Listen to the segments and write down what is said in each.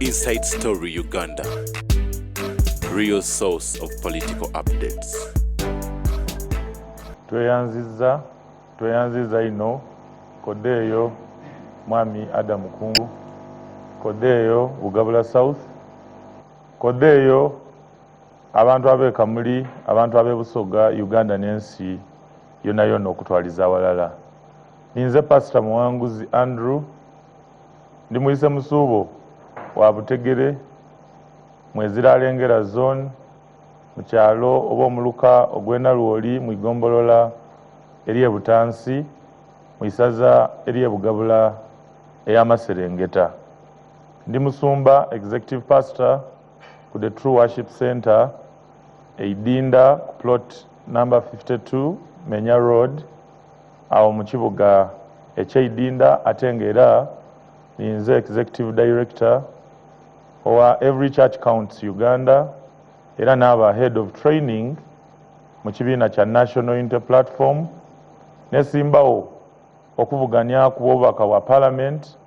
Inside Story Uganda, real source of political updates. Tweyanziza ino kodeyo mwami Adam Kungu, kodeyo Bugabula South, kodeyo abantu abe Kamuli, abantu abe Busoga, Uganda n'ensi yona okutwaliza awalala. Ninze Pastor Muwanguzi Andrew, ndi muyise musuubo wa Butegere, mwezira alengera zone, mukyalo oba omuluka ogw'Enalwoli mu Igombolola eriye Butansi, muisaza eriye Bugabula ey'Amaserengeta. Ndi musumba executive pastor ku the True Worship Center Eidinda plot number 52 Menya Road awo mu kibuga eky'Eidinda, atengera ninze executive director owa Every Church Counts Uganda era n'aba head of training mu kibiina kya National Unity Platform, nesimbawo okuvuganya ku bwobubaka bwa Parliament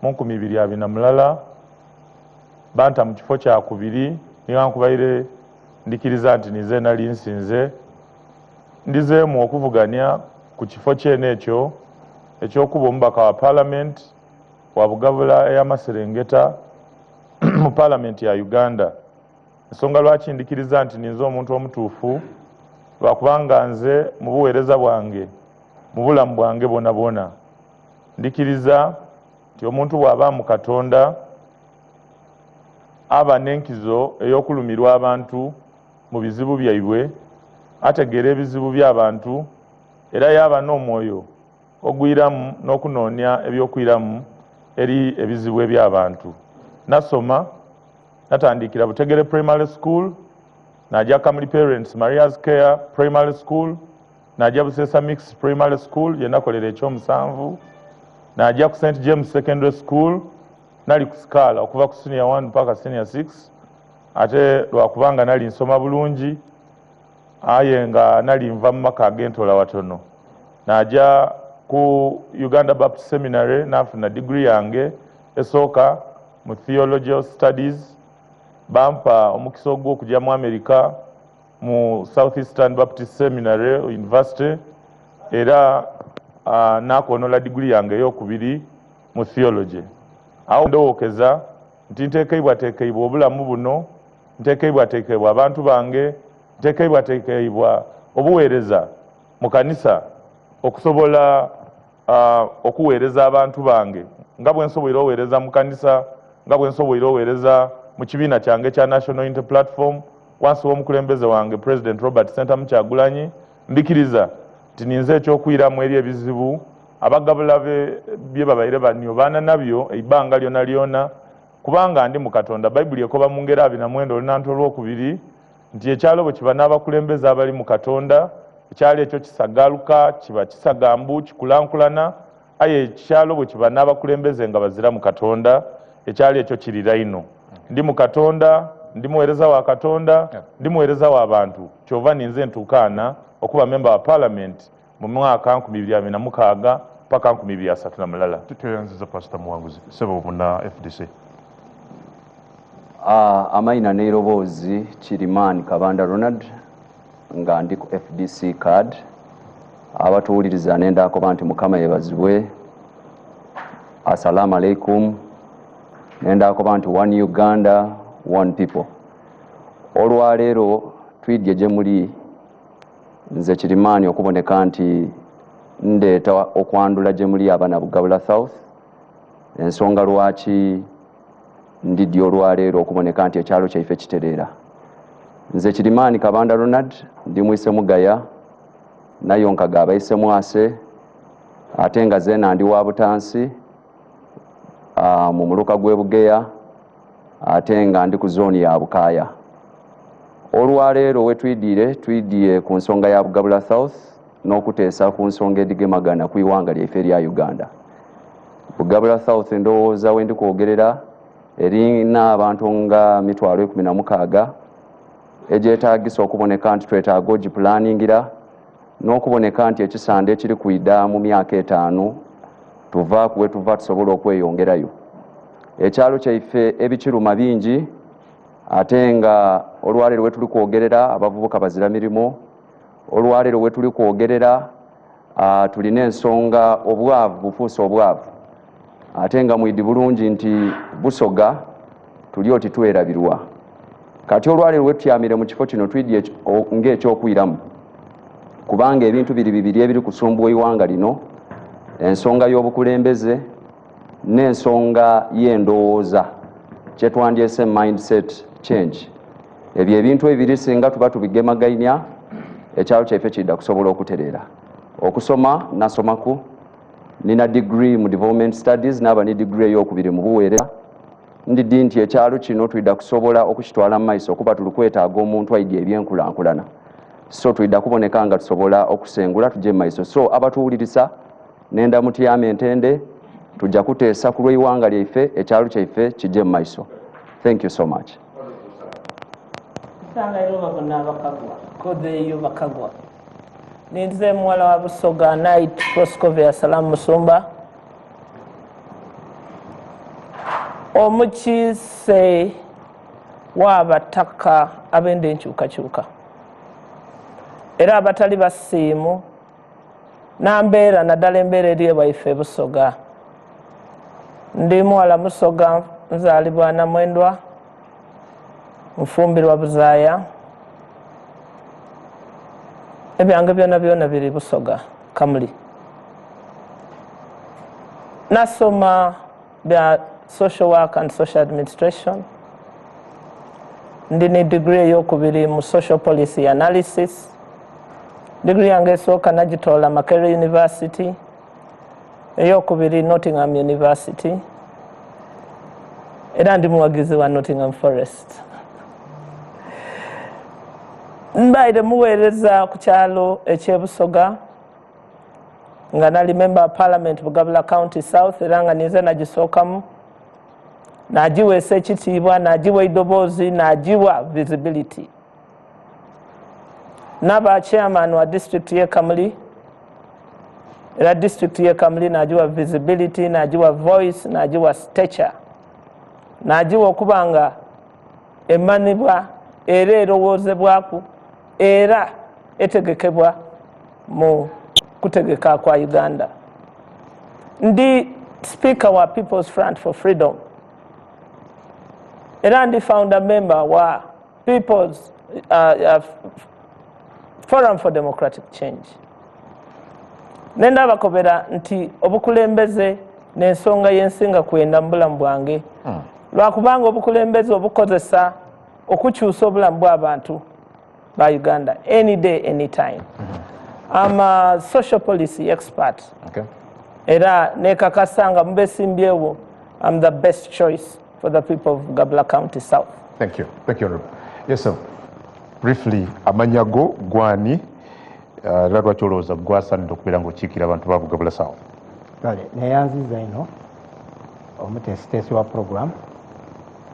mu 2020 banta mu kifo kya kubiri, niwankubaire ndikiriza nti nize nali nsinze ndizeemu okuvuganya ku kifo kyene ekyo ekyokuba omubaka wa Parliament wa Bugabula ey'Amaserengeta mu Parliament ya Uganda. Ensonga lwaki ndikiriza nti ninze omuntu omutuufu lwakubanga nze mu buweereza bwange mu bulamu bwange bwona ndikiriza nti omuntu bw'aba mu Katonda aba n'enkizo ey'okulumirwa abantu mu bizibu byaibwe, ategeera ebizibu by'abantu era yaba n'omwoyo ogwiramu n'okunoonya ebyokwiramu eri ebizibu eby'abantu. Nasoma natandikira Butegere Primary School, najja Kamuli Parents Maria's Care Primary School, najja Busesa Mixed Primary School yenakolera ekyomusanvu, najja ku St James Secondary School, nali ku Scala okuva ku senior 1 mpaka senior 6, ate lwakubanga nali nsoma bulungi aye nga nali nva mu maka ag'entola watono, najja ku Uganda Baptist Seminary nafuna degree yange esooka mu Theological Studies, bampa omukisa ogw'okujja mu America mu Southeastern Baptist Seminary University era nakonola degree yange ey'okubiri mu Theology. Awo ndowookeza nti nteekeibwa obulamu buno, nteekeibwa abantu bange, nteekeibwa obuweereza mu kanisa okusobola okuweereza abantu bange nga bwe nsobola oweereza mu kanisa, nga bwe nsobola oweereza mu kibiina kyange kya National Unity Platform wansi w'omukulembeze wange President Robert Sentamu Kyagulanyi. Mbikiriza nti ninze ekyokwiramu eri ebizibu abagabula bye babaire banyo baana nabyo eibanga lyona kubanga ndi mu Katonda. Bayibuli ekoba mu ngero 29 olunanto olwokubiri nti ekyalo bwe kiba n'abakulembeze abali mu Katonda, ekyalo ekyo kisagaluka, kiba kisagambu, kikulankulana, aye ekyalo bwe kiba n'abakulembeze nga bazira mu Katonda, ekyalo ekyo kirira ino. Ndi mu Katonda, ndi muweereza wa Katonda, ndi muweereza wa abantu, kyova ninze ntukaana okuba member wa Parliament mu mwaka 2026 paka 2030. Tweyanziza Pastor Muwanguzi Sebo na FDC. Amaina Nairobozi Chirimani Kabanda Ronald nga ndi ku FDC card. Abatuwuliriza nendako banti Mukama yebazibwe. Assalamu alaikum. Nendako banti one Uganda, one people. Olwaleero twidye gye muli nze Chirimani okuboneka nti ndeeta okwandula gye muli abana Bugabula South. Ensonga lwaki ndidye olwaleero okuboneka nti ekyalo kyaife kitereera. Nze Chirimani Kabanda Ronald ndi mwise Mugaya nayo nkaga abayise Mwase ate nga zeena ndi wa Butansi mu muluka gwe Bugeya ate nga ndi ku zone ya Bukaya. Olwaleero we twidire ku nsonga ya Bugabula South n'okuteesa ku nsonga edigemagana ku iwanga lyaife erya Uganda. Bugabula South ndowooza we ndi kwogerera erina abantu nga 16,000 egyetaagisa okuboneka nti twetaaga ogipulaningira n'okuboneka nti ekisande ekiri kwida mu myaka 5 tuva kuwe tuva tusobola okweyongerayo. ekyalo kyaife ebikiruma bingi ate nga olwaleero we tuli kwogerera abavubuka bazira mirimu olwaleero we tuli kwogerera tulina ensonga obwavu bufuusa obwavu ate nga mwidi bulungi nti Busoga tuli oti twerabirwa kati olwaleero we tutyamire mu kifo kino twidye ng'ekyokwiramu kubanga ebintu bibiri ebiri kusumbuwa iwanga lino ensonga y'obukulembeze n'ensonga y'endowooza kyetwandyese mindset change ebyo ebintu ebibiri singa tuba tubigemaganya ekyalo kyaife kidda kusobola okutereera okusoma nasomaku nina degree mu development studies n'aba ne degree ey'okubiri mu buweereza ndiddi nti ekyalo kino twidda kusobola okukitwala mu maiso okuba tuli kwetaaga omuntu aidya ebyenkulankulana so twidda kuboneka nga tusobola okusengula tujje mu maiso so abatuwulirisa n'endamutyama entende tujja kuteesa ku lw'eiwanga lyaife ekyalo kyaife kijje mu maiso. Thank you so much. Ninze muwala wa Busoga Night Proscovia Salam Musumba omukiise w'abataka ab'enda enkyukakyuka era abatali basiimu nambeera naddala embeera eri ewaife Busoga. Ndi muwala Musoga nzaalibwa Namwendwa nfumbirwa Buzaaya ebyange byonna biri Busoga Kamuli. Nasoma bya social work and social administration ndi ne degree ey'okubiri mu social policy analysis. Degree yange esooka nagitoola Makerere University, ey'okubiri Nottingham University era ndi muwagizi wa Nottingham Forest. Mbaire muweereza ku kyalo eky'Ebusoga nga nali member of parliament Bugabula County South era nga nize nagisookamu nagiweesa ekitiibwa nagiwa eddoboozi nagiwa visibility. Naba chairman wa district ye Kamuli era district ye Kamuli nagiwa visibility nagiwa voice nagiwa stature nagiwa okubanga emanibwa era erowoozebwaku era etegekebwa mu kutegeka kwa Uganda. Ndi speaker wa People's Front for Freedom era ndi founder member wa People's Forum for Democratic Change. Nenda bakobera nti obukulembeze n'ensonga y'ensinga kwenda mu bulamu bwange lwakubanga obukulembeze obukozesa okukyusa obulamu bw'abantu ba Uganda any day anytime. I'm a social policy expert. Okay. Era nekakasa nga mubesimbyewo I'm the best choice for the people of Gabula County South. Thank you. Thank you, Honorable. Yes, sir. Briefly, amanyago gwani lwaki olowooza gwasaanidde okubeera ng'okiikira abantu ba Bugabula South? Kale neyanziza ino omuteesiteesi wa program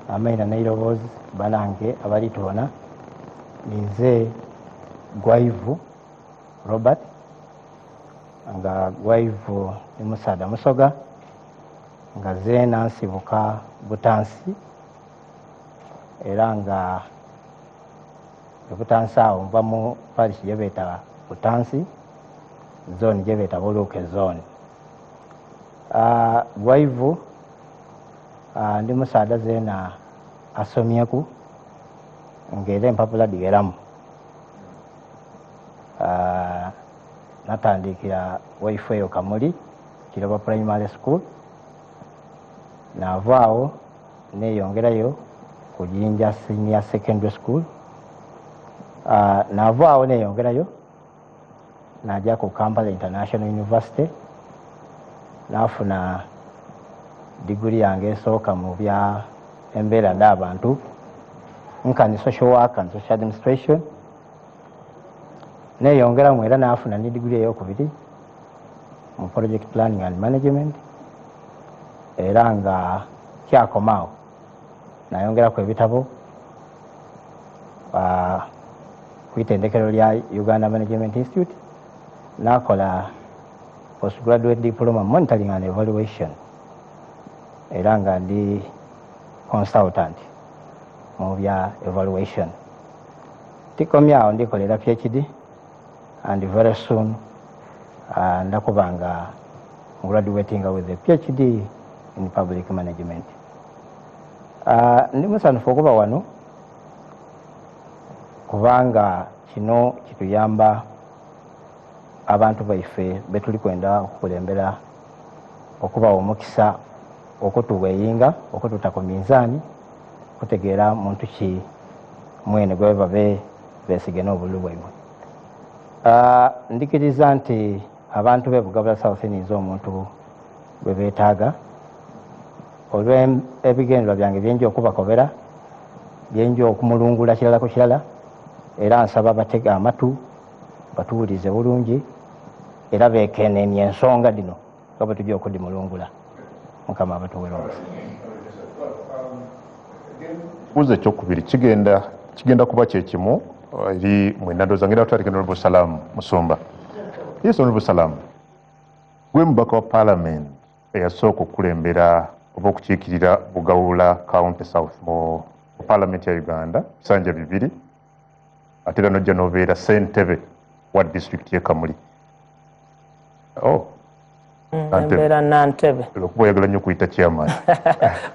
amaina nairoboozi banange abali toona ninze Gwaivu Robert nga Gwaivu ne Musaada Musoga nga zeena nsibuka Butansi era nga Butansi awo nva mu parish gye beeta Butansi zone gye beeta Buluuke zone. Gwaivu ndi Musaada zeena asomyeku ng'era empapula digeramu. Natandikira waifu eyo Kamuli Kiroba Primary School navaawo neyongerayo ku Jinja Senior Secondary School. Navaawo neyongerayo najja ku Kampala International University nafuna diguri yange esooka mu bya embeera n'abantu nkani social work and social administration neyongeramu era nafuna ne diguri ey'okubiri mu project planning and management era nga kyakomaawo nayongeraku ebitabo ku itendekero lya Uganda Management Institute nakola postgraduate diploma monitoring and evaluation era nga ndi consultant mu bya evaluation. Tikomye awo ndikolera PhD and very soon ndakubanga graduating with a PhD in public management. Ndi musanhufu okuba wano kubanga kino kituyamba abantu baife betuli kwenda okukulembera okuba omukisa okutuweyinga okututa ku minzaani kutegeera muntu ki mwene gwe babe besige n'obululu bwaibwe. Ndikiriza nti abantu be Bugabula South nizo omuntu gwe beetaaga olw'ebigendera byange byenja okubakobera byenja okumulungula kirala ku kirala era nsaba batega amatu batuwulize bulungi era bekeneenye ensonga dino nga bwe tujja okudimulungula. Mukama abatuwere omukisa. Buuza ekyokubiri kigenda kuba kyekimu eri mwena ndowooza ngenda kutwalika Honorable Salam Musumba. Yes, Honorable Salam, gwe mubaka wa Parliament eyasooka okukulembera oba okukiikirira Bugabula County South mu Parliament ya Uganda bisanja bibiri ate era nojja n'obeera ssentebe wa district y'e Kamuli. Mbeera Nantebe. Okuba oyagala nnyo okuyita chairman.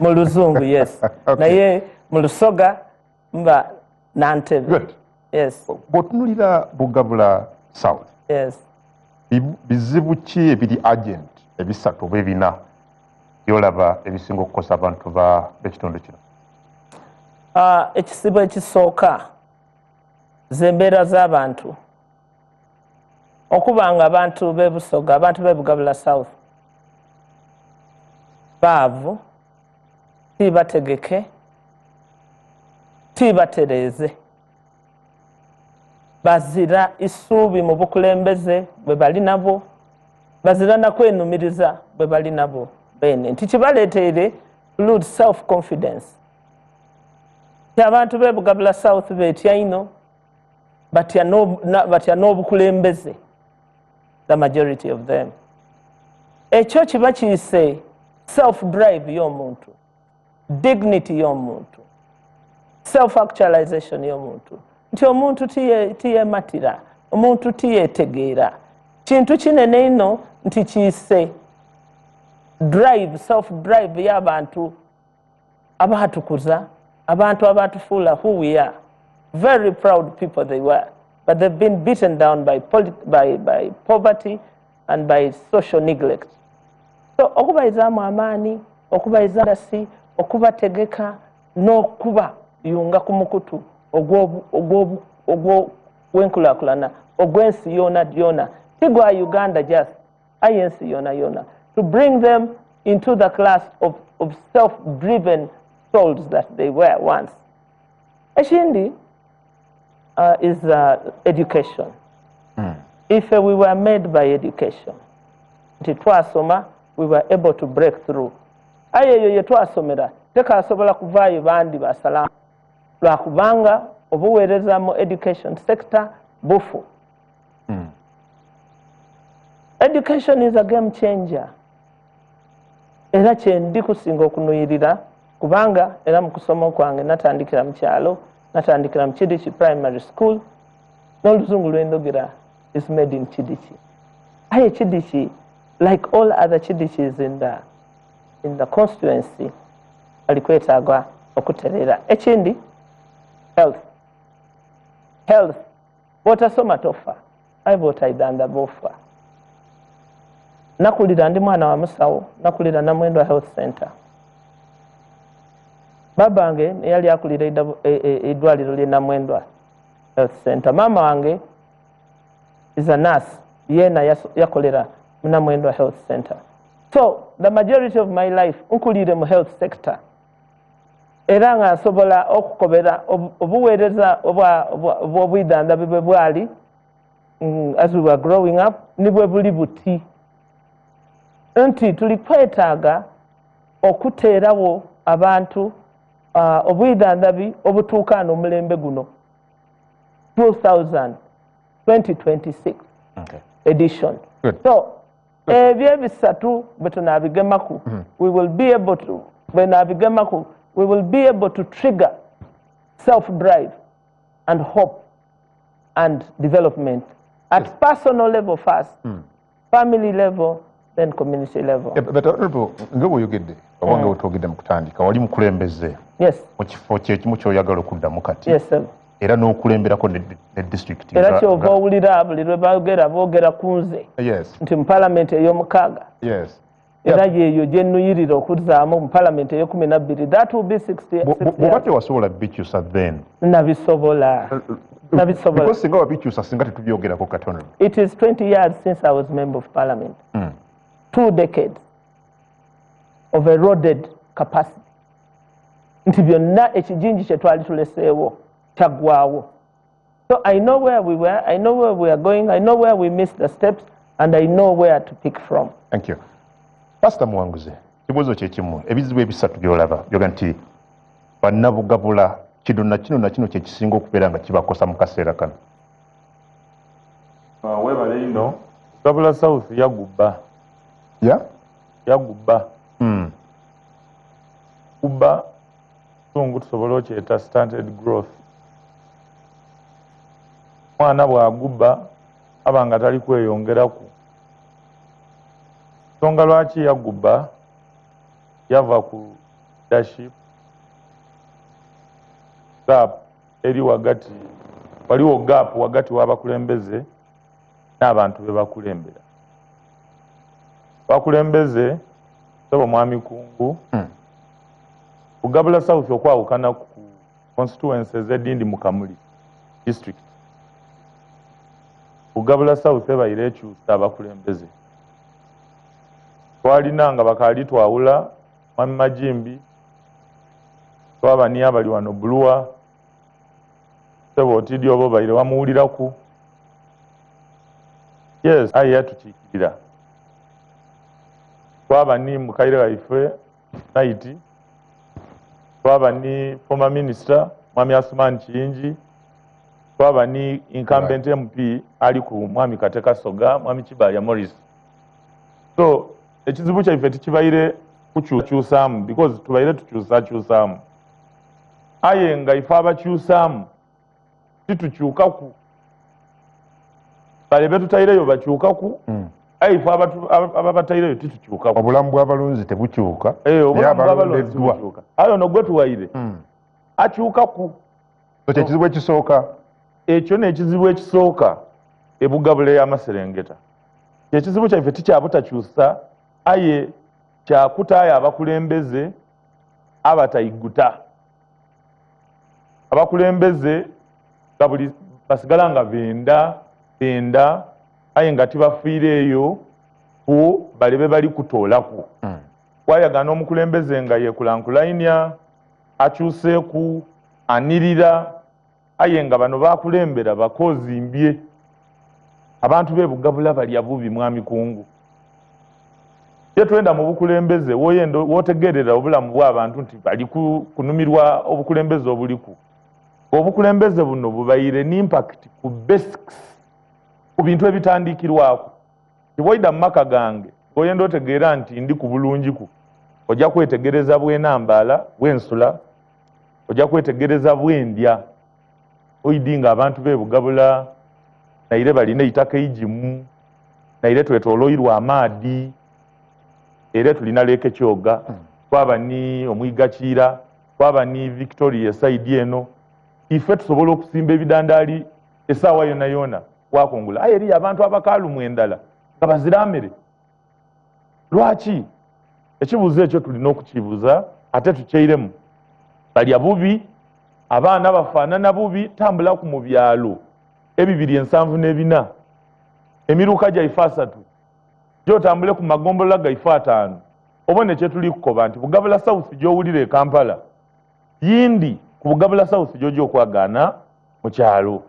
Mu Luzungu, yes. Naye mu Lusoga mba Nantebe. Good. Yes. Bw'otunulira Bugabula South, Yes. bizibu ki ebiri agent ebisatu oba ebina byolaba ebisinga okukosa abantu b'ekitundu kino? Ekisibo ekisooka z'embeera z'abantu okuba nga abantu b'e Busoga, abantu b'e Bugabula South baavu, tibategeke, tibatereeze, bazira isuubi mu bukulembeze bwe bali nabo, bazira na kwenumiriza bwe bali nabo bene, nti kibaleeteire lose self confidence. Abantu b'e Bugabula South beetya ino batya n'obukulembeze, the majority of them. Ekyo kiba kiyise self drive y'omuntu, dignity y'omuntu, self actualization y'omuntu, nti omuntu tiyeematira, omuntu tiyeetegeera. Kintu kinene ino nti kiyise drive, self drive y'abantu abatukuza, abantu abatufuula who we are. Very proud people they were, but they've been beaten down by poverty and by social neglect. So okubayizaamu amaani, okubayiza ndasi, okubategeka n'okuba yunga ku mukutu ogw'enkulaakulana ogw'ensi yoona tigwa Uganda just ayensi yoona, to bring them into the class of self-driven souls that they were once. Ekindi is education. If we were made by education, nti twasoma, we were able to break through. Ayeyo ye twasomera tekasobola kuvaayo bandi basalamu lwakubanga obuweereza mu education sector bufu. Education is a game changer. Era kyendi kusinga okunuyirira kubanga era mu kusoma kwange natandikira mu kyalo, natandikira mu Kidichi Primary School, n'oluzungu lw'endogera is made in Kidichi. Aye Kidichi, like all other Kidichis in the constituency, alikwetagwa okuterera. Ekindi, health. Bw'otasoma tofa, aye bw'otayidanda bofa. Nakulira ndi mwana wa musawo, nakulira Namwendwa Health Center. Babange yali akulira eddwaliro ly'e Namwendwa Health Center. Mama wange is a nurse, yena yakolera mu Namwendwa Health Center. So the majority of my life nkulire mu health sector. Era nga nsobola okukobera obuweereza obw'obwidanda bwe bwali as we were growing up nibwe buli buti. Nti tulikwetaaga okuteerawo abantu obwidandabi obutuukaana omulembe guno 2026 edition. Good. So ebyo ebisatu bwe tunaabigemaku we will be able to bwe naabigemaku we will be able to trigger self-drive and hope and development at personal level first, family level, then community level. But Honorable, nga bw'oyogedde oba otwogedde mu kutandika wali mukulembeze mu kifo kyekimu ky'oyagala okuddamu kati era n'okulemberako ne district. Era kyova owulira buli lwe boogera ku nze nti mu palamenti ey'omukaaga era yeeyo gye nnuyirira okuzzaamu mu palamenti ey'ekumi-na-bbiri. That will be 60 bw'oba tewasobola bikyusa then nabisobola. Because singa wabikyusa singa tetubyogerako kati. Honorable, it is 20 years since I was member of parliament. 2 decades of eroded capacity. Nti byonna ekijinji kye twali tuleseewo kyaggwaawo. So I know where we were, I know where we are going, I know where we missed the steps, and I know where to pick from. Thank you. Pastor Muwanguzi, kibuuzo kye kimu, ebizibu ebisatu by'olaba byoga nti bannabugabula kino na kino kye kisinga okubeera nga kibakosa mu kaseera kano. Weebale ino Bugabula South yagubba. Yagubba. Kubba sungu tusobola okyeta stunted growth. Mwana bw'agubba aba nga tali kweyongeraku. Nsonga lwaki yagubba yava ku leadership gap eri wagati, waliwo gap wagati w'abakulembeze n'abantu be bakulembera. Bakulembeze sebo Mwami Kungu Bugabula South okwawukana ku constituencies edindi mu Kamuli district. Bugabula South ebayire ekyusa abakulembeze. Twalina nga bakaali twawula Mwami Majimbi, twabani abali wano Buluwa, sebo Otidi obo bayire wamuwuliraku. Yes, aye yatukiikirira. Twabani mukaire waife Naiti, twabani former minister Mwami Asuman Kiyingi, twabani incumbent MP ali ku Mwami Kateka Soga, Mwami Kibalya Morris. So ekizibu kyaife tikibaire kukyusaamu because tubaire tukyusaamu. Aye nga ife abakyusaamu titukyukaku. Bale betutaireyo bakyukaku. Aye ife ababataireyo titukyukaku. Obulamu bw'abalunzi tebukyuka. Obulamu bw'abalunzi tebukyuka. Ayo no gwe tuwaire akyukaku. So ekizibu ekisooka. Ekyo n'ekizibu ekisooka ebugabula y'Amaserengeta. Ekizibu kyaife tikyabutakyusa, aye kyakutaaya abakulembeze abatayiguta. Abakulembeze nga buli basigala nga benda aye nga tibafiireeyo ku balebe bali kutoolaku. Wayagana omukulembeze nga yekulankulainya akyuseeku anirira aye nga bano bakulembera bakozimbye. Abantu b'e Bugabula balya bubi Mwami Kungu. Twenda mu bukulembeze wootegerera obulamu bw'abantu nti bali kunumirwa obukulembeze obuliku. Obukulembeze buno bubayire n'impact ku basics, ku bintu ebitandikirwako. Tiwoida mu maka gange oyenda otegeera nti ndi ku bulungiku, ojja kwetegereza bw'enambaala, bw'ensula, ojja kwetegereza bw'endya. Oidi nga abantu b'e Bugabula naire balina eitaka igimu, naire twetooloirwa amaadi, era tulina Leke Kyoga, twaba ni Omwigakiira, twaba ni Victoria side eno. Ife tusobola okusimba ebidandaali essaawa yonna yonna wakungula. Aye eri abantu abakaalumu endala nga baziramere. Lwaki? Ekibuuzo ekyo tulina okukibuuza ate tukyeiremu. Balya bubi, abaana bafaanana bubi, tambula ku mu byalo 274, emiruka gyaife 3, gyotambule ku magombolola gaife 5. Obone kye tuli kukoba nti Bugabula South gy'owulira e Kampala yindi ku Bugabula South gy'ojja okwagaana mu kyalo.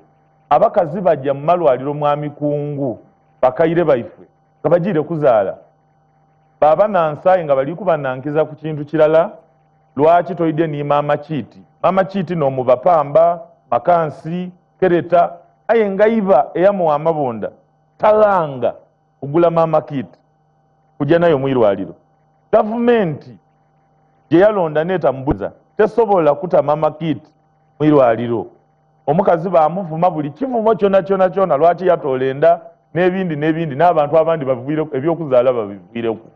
Abakazi bajja mu malwaliro Mwami Kungu, bakaire baife nga bagiire kuzaala. Baba nansayi nga bali kubanankiza ku kintu kirala. Lwaki toyidde ni Maama Kiiti? Maama Kiiti n'omubapamba, Makansi, Kereta, aye nga iba eyamuwa amabonda talanga kugula Maama Kiiti kujja nayo mwirwaliro. Gavumenti gye yalonda neeta mubuza tesobola kutama kit mwirwaliro omukazi bamuvuma buli kivumo kyona lwaki yatolenda n'ebindi n'abantu abandi baviire ebyokuzaala babiviireku.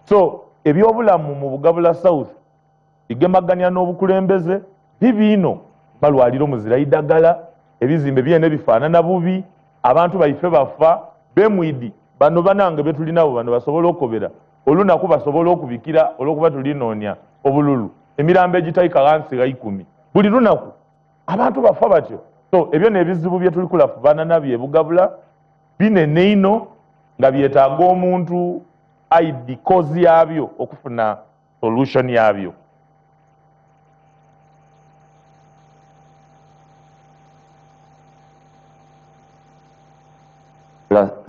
So ebyobulamu mu Bugabula South bigemaganya n'obukulembeze bibiino balwaliro muzira idagala ebizimbe byene bifaanana bubi abantu baife bafa bemwidi bano banange betulinabo bano basobola okobera olunaku basobola okubikira olwokuba tulinoonya obululu emirambo egitayika wansi ga 10 buli lunaku abantu bafa batyo. So ebyo n'ebizibu bye tuli kulafubana nabyo Bugabula binene ino nga byetaaga omuntu ID cause yabyo okufuna solution yabyo.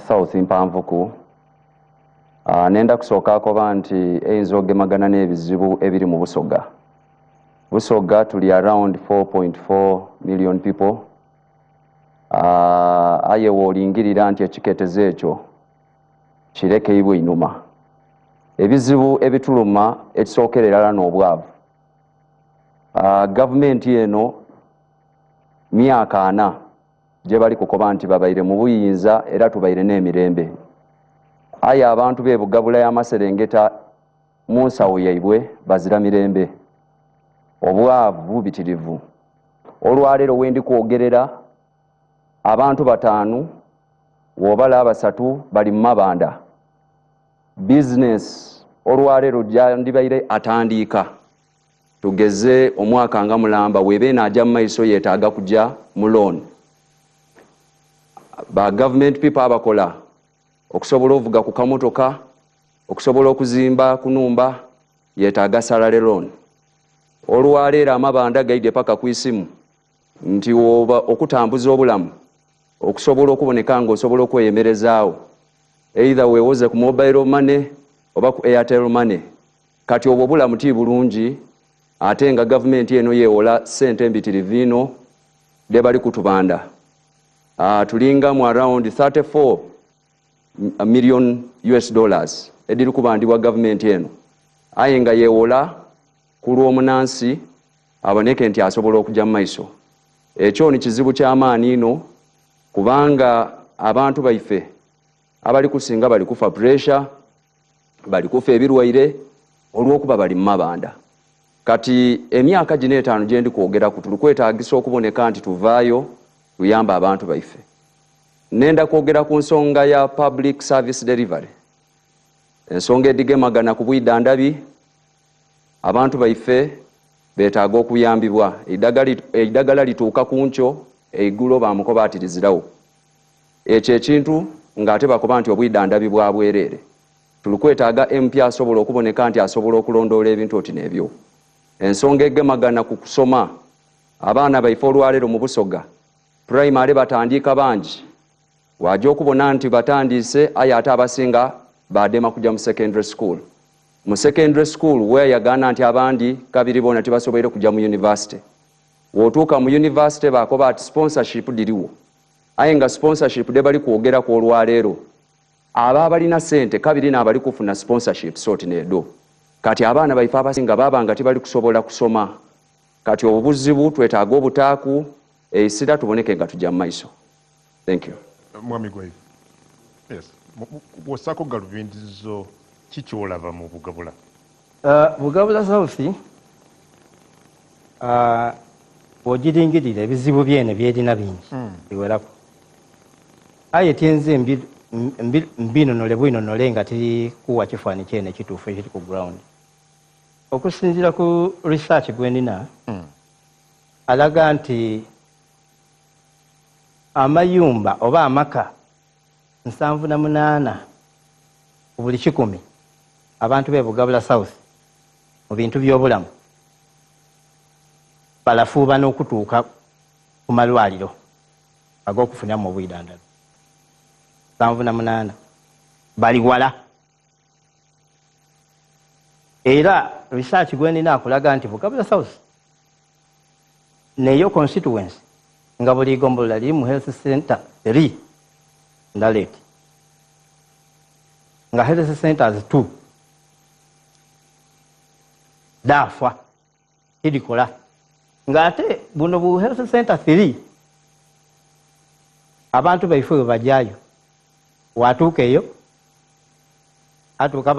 South mpanvuku nenda kusookaako banti eyinza ogemagana n'ebizibu ebiri mu Busoga. Busoga tuli around 4.4 million people. Aye woolingirira nti ekiketezo ekyo kirekeibwe inuma. Ebizibu ebituluma ekisookerera n'obwavu. Gavumenti eno myaka 4 gye bali kukoba nti babaire mu buyinza era tubaire n'emirembe. Aye abantu b'e Bugabula y'Amaserengeta mu nsawo yaibwe bazira mirembe. Obwavu bubitirivu. Olwaleero wendi kwogerera abantu 5 wobala 3 bali mu mabanda. Business olwaleero gyandibaire atandiika. Tugeze omwaka nga mulamba webe najja mu maiso yeetaaga kujja mu loan. Ba government people abakola okusobola ovuga ku kamotoka okusobola okuzimba kunumba yeetaaga salary loan. Olwaleero amabanda gaide paka ku isimu nti oba okutambuza obulamu okusobola okuboneka nga osobola okweyemerezaawo either weewoze ku mobile money oba ku Airtel money. Kati obwo bulamu ti bulungi ate nga gavumenti eno yeewola sente mbitirivu ino de bali kutubanda. Tulinga mu around 34 million US dollars ediri kubandibwa gavumenti eno. Aye nga yeewola ku lw'omunansi aboneke nti asobola okujja mu maiso. Ekyo ni kizibu ky'amaani ino kubanga abantu baife abali kusinga bali kufa pressure, bali kufa ebirwaire olw'okuba bali mu mabanda. Kati emyaka gino 5 gye ndi kwogera ku tuli kwetaagisa okuboneka nti tuvaayo tuyamba abantu baife. Nenda kwogera ku nsonga ya public service delivery. Ensonga edigemagana ku bwidandabi abantu baife beetaaga okuyambibwa. Eddagala lituuka ku nkyo eiggulo bamukoba atirizirawo. Ekyo ekintu ng'ate bakoba nti obwidandabi bwa bwereere. Tuli kwetaaga MP asobola okuboneka nti asobola okulondoola ebintu oti n'ebyo. Ensonga egemagana ku kusoma abaana baife olwaleero mu Busoga primary batandiika bangi. Wajja okubona nti batandiise aye ate abasinga badema kujja mu secondary school. Mu secondary school weeyagaana nti abandi kabiri bona tibasobole kujja mu university. Wotuuka mu university bakoba ati sponsorship diriwo. Aye nga sponsorship de bali kwogera ku olwaleero aba balina sente kabiri n'abali kufuna sponsorship sort nedo. Kati abaana baife abasinga babanga tibali kusobola kusoma. Kati obuzibu twetaaga obutaaku eisira tuboneke nga tujja mu maiso. Thank you. Mwami Gwai. Yes. Bw'ossaako galubindizo kiki olaba mu Bugabula? Bugabula South bw'ogiringirira ebizibu byene byerina bingi biwerako. Aye tenze mbinonole bwinonole nga tiri kuwa kifaani kyene kituufu ekiri ku ground. Okusinziira ku research gwenina alaga nti amayumba oba amaka 78 ku buli 100 abantu b'e Bugabula South mu bintu by'obulamu balafuuba n'okutuuka ku malwaliro ag'okufunamu obwidandabi. 78 bali wala. Era research gwenina akulaga nti Bugabula South neyo constituency nga buli gombola liri mu health center 3 ndaleti nga health centers 2 dafa kirikola ng'ate buno bu health center 3 abantu baife we bajjayo watuuka eyo atuuka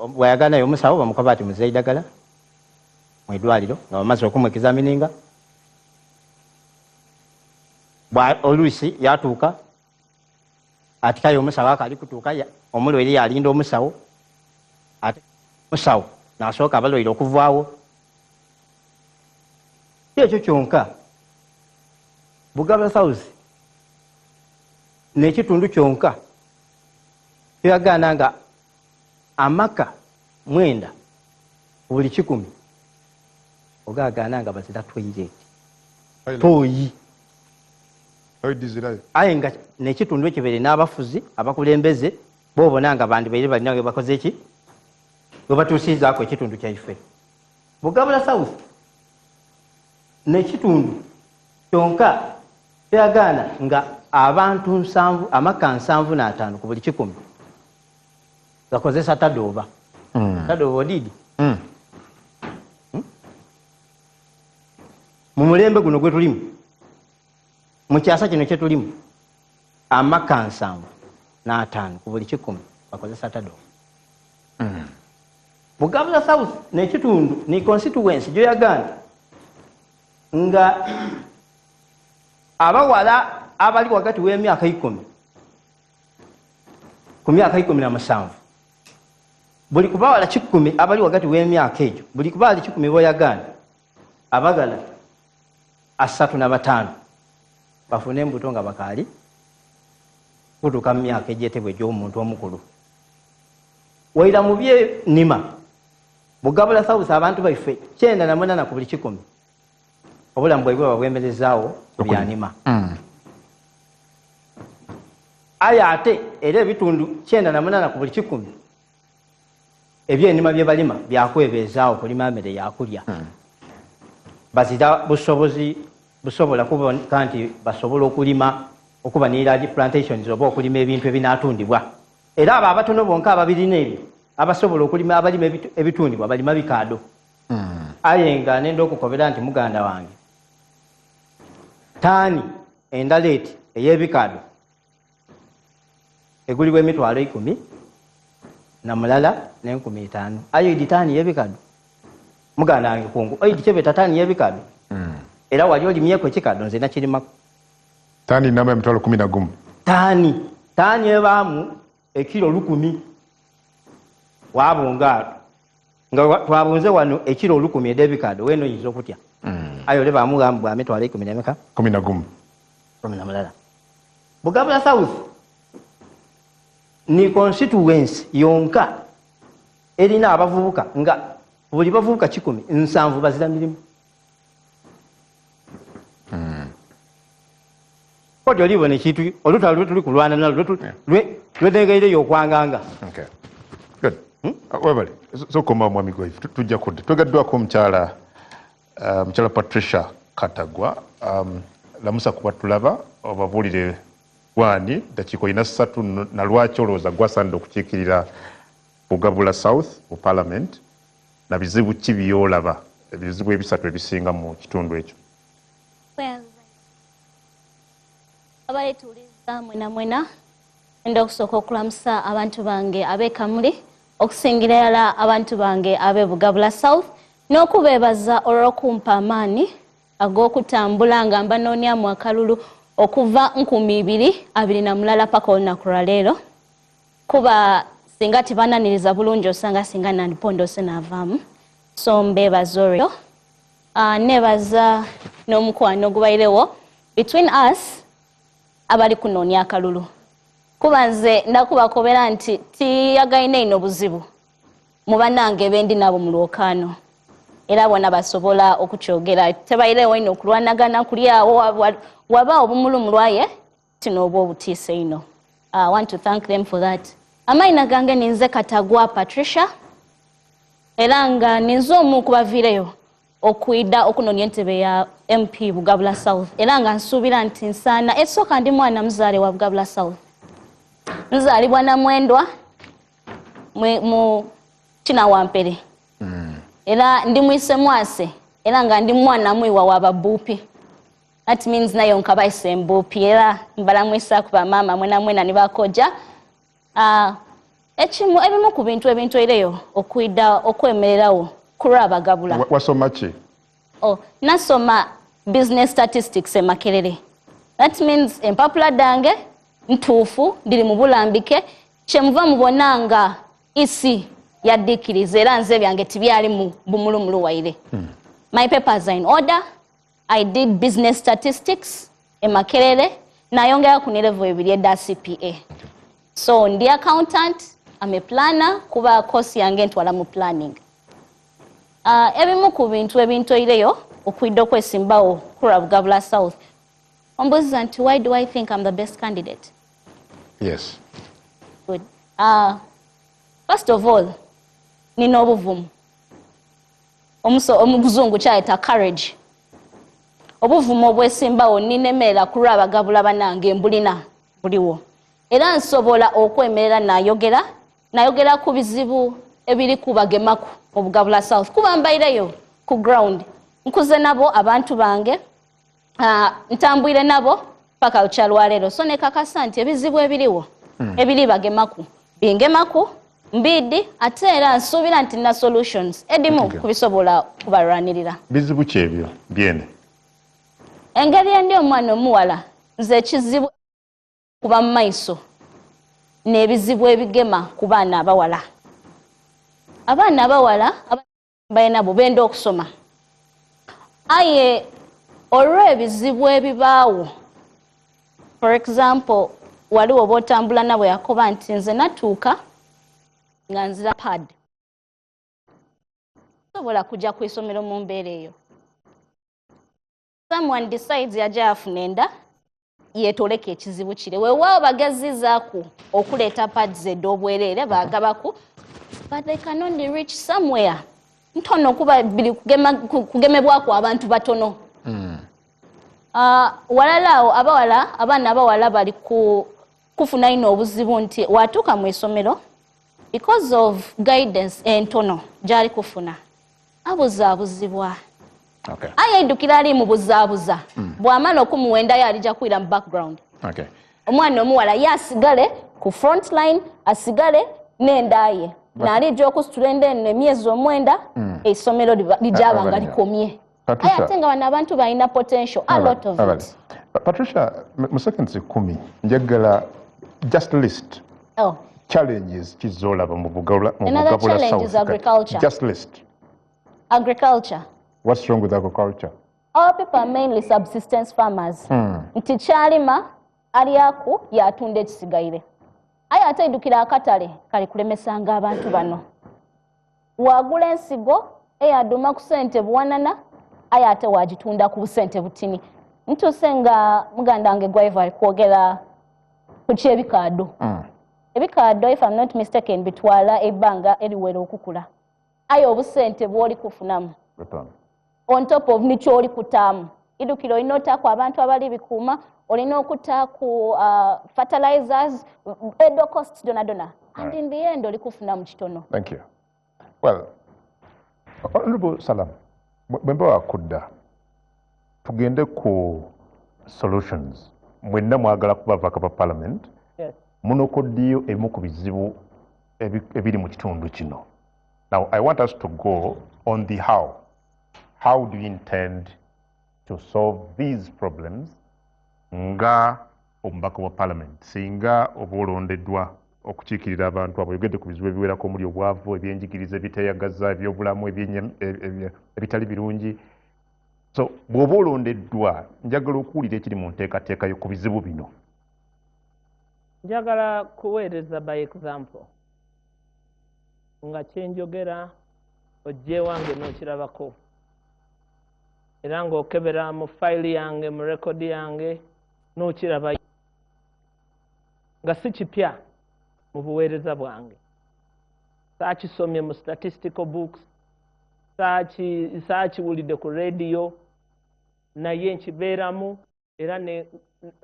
bwayaganayo omusawo bamukoba ati muzeeyi ddagala mu idwaliro nga bamaze okumwekizamininga oluusi yatuuka atikayo omusawo akali kutuuka omulwaire yalinda omusawo ate omusawo n'asooka abalwaire okuvaawo ekyo kyonka Bugabula South n'ekitundu kyonka kyagaana nga amaka 9 buli 100 ogagaana nga bazira toilet toyi aye nga n'ekitundu ekibere n'abafuzi abakulembeze boobona nga bandi baire balina we bakoze eki we batuusizaako ekitundu kyaife Bugabula South n'ekitundu kyonka kyagaana nga abantu 7 amaka 75 ku buli 100 gakozesa tadooba tadooba odidi mu mulembe guno gwe tulimu mu kyasa kino kye tulimu amaka 75 ku buli 100 bakozesa tadooba Bugabula South n'ekitundu ni constituency gyoyagana nga abawala abali wakati w'emyaka 10 ku myaka 17 buli kubawala 10 abali wakati w'emyaka egyo buli kubawala 10 boyagana abagala 35 bafune embuto nga bakaali kutuuka mu myaka egyetebwa egy'omuntu omukulu waira mu byenima Bugabula South abantu baife 98 ku buli 100 obulamu bwaibwe babwemerezaawo ku byanima aye ate era ebitundu 98 ku buli 100 ebyenima bye balima byakwebeezaawo kulima mmere yakulya bazira busobola kuboneka nti basobola okulima okuba ne large plantations oba okulima ebintu ebinaatundibwa era abo abatono bonka ababirina ebyo abasobola okulima abalima ebitundibwa balima bikaado aye nga nenda okukobera nti muganda wange taani endaleeti ey'ebikaado egulibwa emitwalo 10 na mulala n'50 aye idi taani y'ebikaado muganda wange kungu idi kyebeta taani y'ebikaado era wali olimyeko ekikaado nze nakirimako taani namba emitwalo 11 taani ebaamu ekiro 10 wabunga nga twabunze wano ekiro 10 edebikaado weno yinza okutya aye ole bamugamba bwa mitwalo 10 nemeka 11 na mulala Bugabula South ni constituency yonka erina abavubuka nga buli bavubuka 10 7 bazira mirimu kodi olibona ekintu olutalo tuli kulwana nalo lwedengeire yokwanganga webale sokoma mwami goifu tujja kudde twegaddwako omukyala Patricia Katagwa lamusa kuba tulaba obabuulire wani dakiiko 3 na lwaki olowooza gwasaanidde okukiikirira Bugabula South mu Parliament na bizibu ki byolaba ebizibu 3 ebisinga mu kitundu ekyo abaletuuliza mwena enda okusooka okulamusa abantu bange ab'ekamuli okusingira ddala abantu bange ab'e Bugabula South n'okubeebaza olw'okumpa amaanyi ag'okutambula nga mbanoonyamu akalulu okuva 2028 paka olunaku lwa leero kuba singa tibananiriza bulungi osanga singa nandipondose naavaamu so mbeebaza olwo neebaza n'omukwano ogubairewo between us abali kunoonya akalulu kuba nze ndakubakobera nti tiyagaina ino buzibu mu bannange bendi nabo mu lwokaano era bona basobola okukyogera tebairewo ino okulwanagana kuli awo waba obumulumulwaye tinooba obutiise ino. I want to thank them for that. Amaina gange ninze Katagwa Patricia era nga ninze omu kubaviireyo okuida okunonya entebe ya MP Bugabula South era nga nsuubira nti nsaana esooka ndi mwana muzaale wa Bugabula South nzaalibwa na Mwendwa mu Kinawampere era ndi mwise mwase era nga ndi mwana mwiwa w'ababuupi. That means nayo nkabayise mbuupi era mbalamwisa ku bamaama mwena ne bakojja. Ebimu ku bintu ebintweireyo okwemererawo kulwa abagabula. Wasoma ki? Nasoma business statistics e Makerere. That means empapula dange ntuufu ndiri mu bulambike kyemuva mubona nga isi yaddikiriza era nze byange tibyali mu bumulumulu waire. My papers are in order. I did business statistics e Makerere nayongera ku level ebiri edda CPA. So ndi accountant, I'm a planner, kuba course yange ntwala mu planning. Ebimu ku bintu ebintoireyo okwidde okwesimbawo kulwa Bugabula South. Ombuuza nti why do I think I'm the best candidate? Yes. Good. First of all, nina obuvumu. Omuzungu kyayita courage. Obuvumu obwesimbawo ninemerera kulwa abagabula banange mbulina buliwo. Era nsobola okwemerera nayogera ku bizibu ebiri kubagemaku mu Bugabula South. Kuba mbaireyo ku ground. Nkuze nabo abantu bange. Ntambwire nabo paka uchalwalero. So nekakasa nti ebizibu ebiriwo. Ebiri bagemaku. Bingemaku. Mbidi ate era nsuubira nti na solutions. Edimu kubisobola kubalwanirira. Bizibu ki ebyo byene? Engeri endi omwana omuwala nze ekizibu kuba mu maiso n'ebizibu ebigema ku baana abawala. Abaana abawala balina bo benda okusoma. Aye olw'ebizibu ebibaawo, for example, waliwo b'otambula nabo yakoba nti nze natuuka nga nzira pad. Sobola kujja ku isomero mu mbeera eyo. Someone decides yaja afuna enda yetoleka ekizibu kire. Weewaawo bagezizaaku okuleeta pads edda obwereere baagabaku, but they can only reach somewhere. Ntono kuba biri kugemebwako abantu batono. Walalaawo abaana abawala bali kufuna ino obuzibu nti watuuka mu isomero because of guidance entono gyali kufuna abuzaabuzibwa. Okay. Ayeddukira ali mu buzaabuza bw'amala okumuwenda yo alijja kwira mu background. Okay. Omwana omuwala ye asigale ku front line, asigale n'enda ye n'alijja okusitula enda eno emyezi omwenda essomero lijaba nga likomye. Aye ate nga bano abantu balina potential, a lot of it. Patricia, mu seconds 10 njagala just list challenges kizolaba mu Bugabula South. Another challenge is agriculture. Just list. Agriculture. What's wrong with agriculture? Our people are mainly subsistence farmers. Nti kyalima aliaku yatunda ekisigaire. Aye ate idukira akatale kali kulemesanga abantu bano. Wagula ensigo eyaduma ku ssente buwanana, aye ate wagitunda ku busente butini. Ntuse nga muganda wange Gwaiva ali kwogera ku kyebikaado. Ebikaado, if I'm not mistaken, bitwala ebbanga eriwera okukula. Aye obusente bw'oli kufunamu on top of nicho oli kutaamu. Idukiro olina otaku abantu abali bikuuma, olina okutaaku fertilizers, edo costs dona. And in the end oli kufunamu kitono. Thank you. Well, Honorable Salam, bwemba wakudda tugende ku solutions. Mwenna mwagala kuba vaka pa parliament. Yes. Munokoddiyo ebimu ku bizibu ebiri mu kitundu kino. Now, I want us to go on the how. How do you intend to solve these problems nga omubaka wa parliament singa oba olondeddwa okukiikirira abantu abo yogedde ku bizibu ebiwerako omuli obwavu, ebyenjigiriza, ebiteyagaza, ebyobulamu, ebitali birungi. So bw'oba olondeddwa njagala okuwulira ekiri mu nteekateeka yo ku bizibu bino. Njagala kuweereza by example nga kyenjogera ojje wange n'okirabako era ng'okebera mu fayili yange mu rekodi yange n'okiraba nga si kipya mu buweereza bwange. Saakisomye mu statistical books, saakiwulidde ku radio, naye nkibeeramu era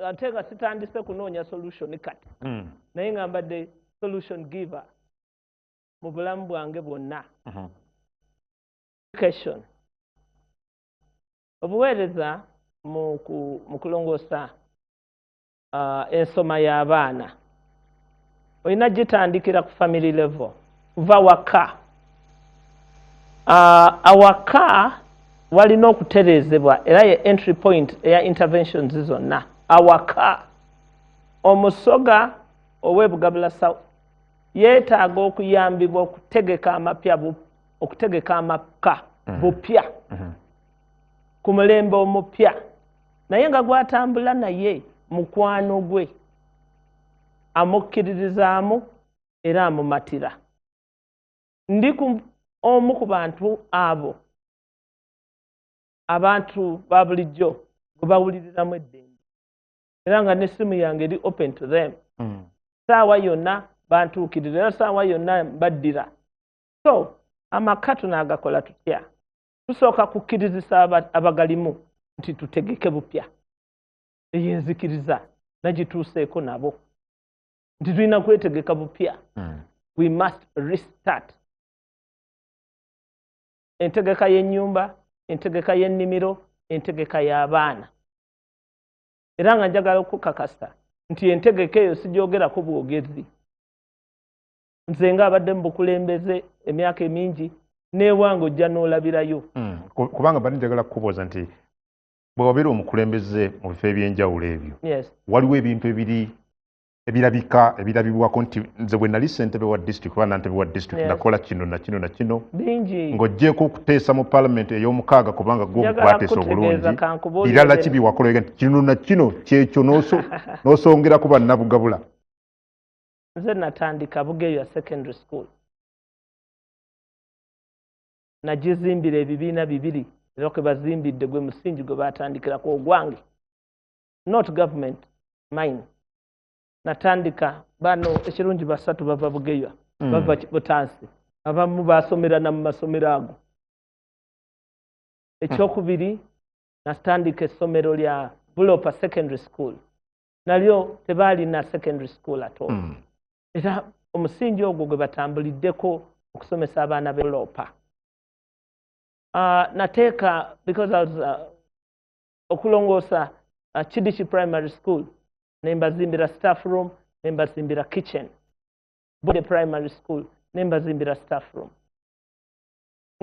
ate nga sitandise kunoonya solution kati. Naye nga mbadde solution giver mu bulamu bwange bwonna. Education. obuweereza mu kulongoosa ensoma y'abaana olina gitandikira ku family level kuva waka. Awaka walina okutereezebwa era ye entry point eya interventions zonna. Awaka omusoga ow'ebugabula South yeetaaga okuyambibwa okutegeka amaka bupya ku mulembe omupya naye nga gwatambula naye mukwano gwe amukkiririzaamu era amumatira. Ndi omu ku bantu abo abantu ba bulijjo gwe bawuliriramu eddembe era nga n'essimu yange eri open to them. Saawa yonna bantuukirira era saawa yonna baddira. So amaka tunaagakola tutya? Tusooka kukkirizisa abagalimu nti tutegeke bupya eyenzikiriza nagituuseeko nabo nti tulina kwetegeka bupya. We must restart. Entegeka y'ennyumba, entegeka y'ennimiro, entegeka y'abaana. Era nga njagala okukakasa nti entegeka eyo sijoogerako bwogezi. Nze ng'abadde mu bukulembeze emyaka emingi n'ewange ojja n'olabirayo. Kubanga bali njagala kukubuuza nti bwe wabeera omukulembeze mu bifo ebyenjawulo ebyo waliwo ebintu ebirabibwako nti nze bwe nali ssentebe wa disitulikiti oba nantebe wa disitulikiti nakola kino na kino na kino ng'oggyeko okuteesa mu paalamenti ey'omukaaga kubanga gwe bateesa obulungi birala ki byewakola nti kino na kino kyekyo n'osongerako bannabugabula. Nze natandika Bugeya Secondary School. Nagizimbira ebibiina bibiri era kwe bazimbidde gwe musingi gwe batandikirako ogwange. Not government, mine. Natandika bano ekirungi basatu bava Bugeya bava Butansi abamu basomera na mu masomero ago. Ekyokubiri natandika essomero lya Bulopa Secondary School nalyo tebaalina secondary school at all. Era omusingi ogwo gwe batambuliddeko okusomesa abaana be Bulopa. Nateeka because I was okulongoosa Chidichi Primary School nembazimbira staff room nembazimbira kitchen. Bode Primary School nembazimbira staff room.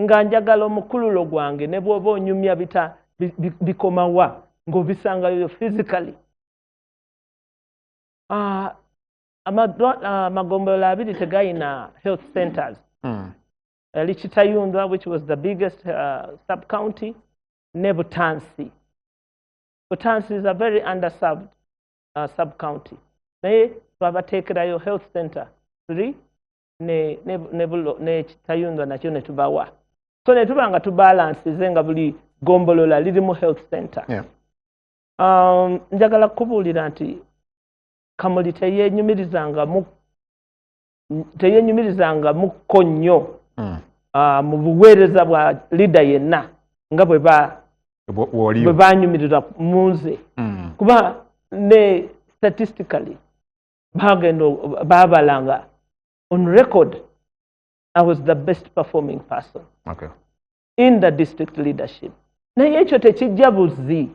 Nga njagala omukululo gwange ne bw'oba onyumya bikomawa ng'obisangayo physically. Amagombolola abiri tegayina health centers. Lichitayundwa, which was the biggest sub-county, ne Butansi. Butansi is a very underserved sub-county. Naye twabateekerayo health center 3 ne Chitayundwa nakyo ne tubawa. So ne tuba nga tubalansize nga buli gombolola lirimu health center. Njagala kubuulira nti Kamuli teyenyumirizanga mukko nnyo mu buweereza bwa leader yenna nga bwe banyumirira mu nze. Kuba ne statistically baabalanga on record I was the best performing person in the district leadership. Naye ekyo tekijja buzi.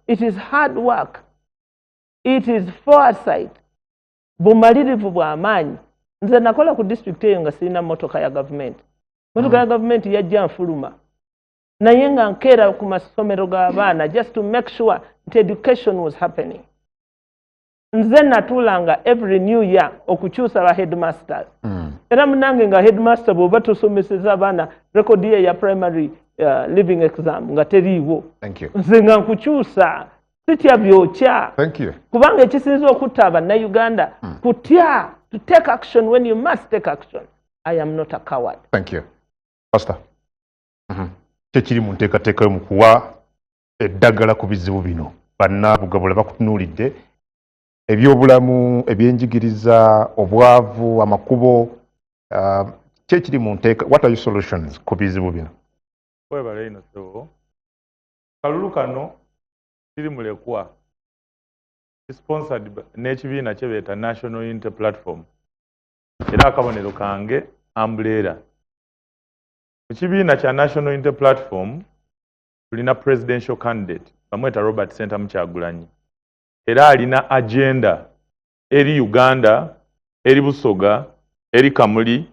It is hard work. It is foresight. Bumalirivu bw'amaanyi. Nze nakola ku district eyo nga sirina motoka ya government. Motoka ya government yajja nfuluma. Naye nga nkeera ku masomero g'abaana just to make sure that education was happening. Nze natuulanga every new year okukyusa ba headmasters. Era munange nga headmaster bw'oba tosomeseza abaana record ye ya primary living exam nga teriiwo. Nze nga nkukyusa. Sitya byokya. Kubanga ekisinza okutta Abannayuganda kutya to take action when you must take action. I am not a coward. Thank you. Pastor. Kyekiri mu nteekateeka mu kuwa eddagala ku bizibu bino bannabugabula bakutunuulidde ebyobulamu ebyenjigiriza obwavu amakubo kyekiri mu nteeka. What are your solutions ku bizibu bino? Webale ino so kalulu kano kiri mulekwa sponsored n'ekibiina kye beeta National Unity Platform era akabonero kange Umbrella. Ekibiina kya National Unity Platform tulina presidential candidate bamweta Robert Sentamu Kyagulanyi era alina agenda eri Uganda, eri Busoga, eri Kamuli,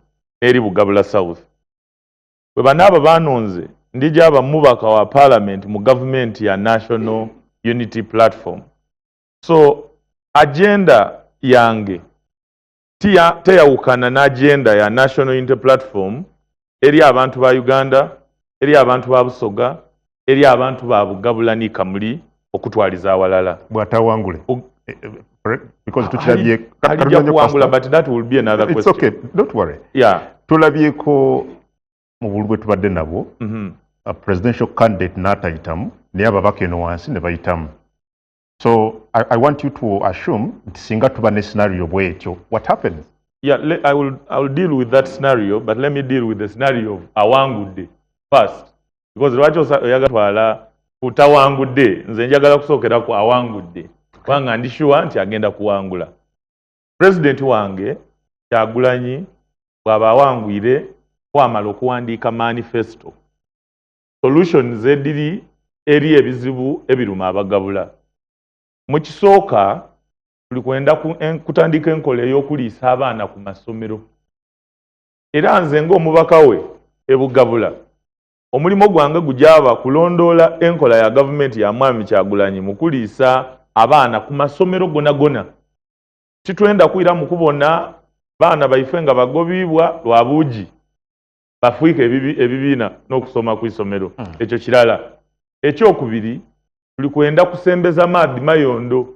eri Bugabula South. Bwe banaaba banonze ndija abamubaka wa parliament mu government ya National Unity Platform. So agenda yange teyawukana na agenda ya National Unity Platform eri abantu ba Uganda, eri abantu ba Busoga, eri abantu ba Bugabula ni Kamuli okutwaliza awalala. Bwatawangule. Because tuchirabye but that will be another question. It's okay, don't worry. Yeah. Tulabyeko mu bulwe tubadde nabo. A presidential candidate n'atayitamu naye ababaka eno wansi ne bayitamu. So I want you to assume nti singa tuba ne scenario bwetyo, what happens? Yeah, I will deal with that scenario, but let me deal with the scenario of awangudde first. Because lwaki oyagatwala utawangudde, nze njagala kusookera ku awangudde. Wanga ndi sure nti agenda kuwangula. President wange Kyagulanyi bw'aba awangwire kwamala okuwandiika manifesto. Solutions ediri eri ebizibu ebiruma abagabula. Mu kisooka tuli kwenda kutandika enkola ey'okuliisa abaana ku masomero. Era nze ng'omubaka we e Bugabula, omulimo gwange gujaba kulondoola enkola ya gavumenti ya Mwami Kyagulanyi mu kuliisa abaana ku masomero gona. Titwenda kuira mu kubona baana baife nga bagobibwa lwa buugi bafuike ebibiina n'okusoma ku isomero. Ekyo kirala. Ekyokubiri tuli kwenda kusembeza maadi mayondo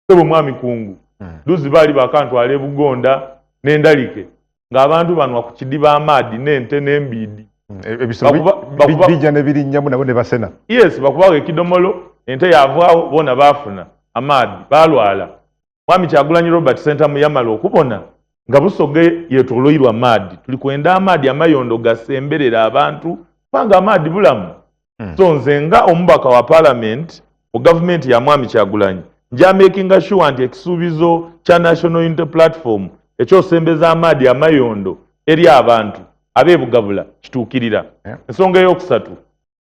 sebo Mwami Kungu. Duzi bali bakantwala e Bugonda n'endalike ng'abantu banwa ku kidiba amaadi n'ente n'embiidi. Bijja ne birinnyamu nabo ne basena. Yes, bakubaga ekidomolo ente yavaawo bona baafuna amaadi balwala. Mwami Kyagulanyi Robert Sentamu yamala okubona nga Busoge yetoloirwa amaadi. Tuli kwenda amaadi amayondo gasemberera abantu panga amaadi bulamu. So nze nga omubaka wa parliament mu government ya Mwami Kyagulanyi nja making sure nti ekisuubizo kya National Unity Platform ekyosembeza amaadi amayondo eri abantu abe Bugabula kituukirira. Ensonga ey'okusatu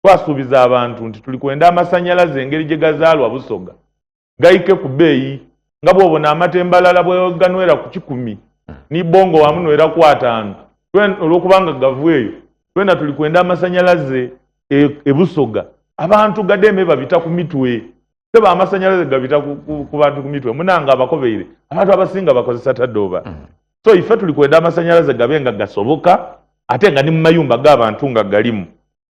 twasuubiza abantu nti tuli kwenda amasanyalaze engeri gye gazaalwa Busoga gayike ku bbeeyi nga bw'obona amatembalala bwe ganwera ku 10 ni bongo wamu nwera ku 5 olw'okubanga gavueyo twena tuli kwenda amasanyalaze e Busoga abantu gademe babita ku mitwe seba amasanyalaze gabita ku bantu ku mitwe munanga abakobeire abantu abasinga bakozesa tadoba. So ife tuli kwenda amasanyalaze gabenga gasoboka ate nga ni mu mayumba g'abantu nga galimu.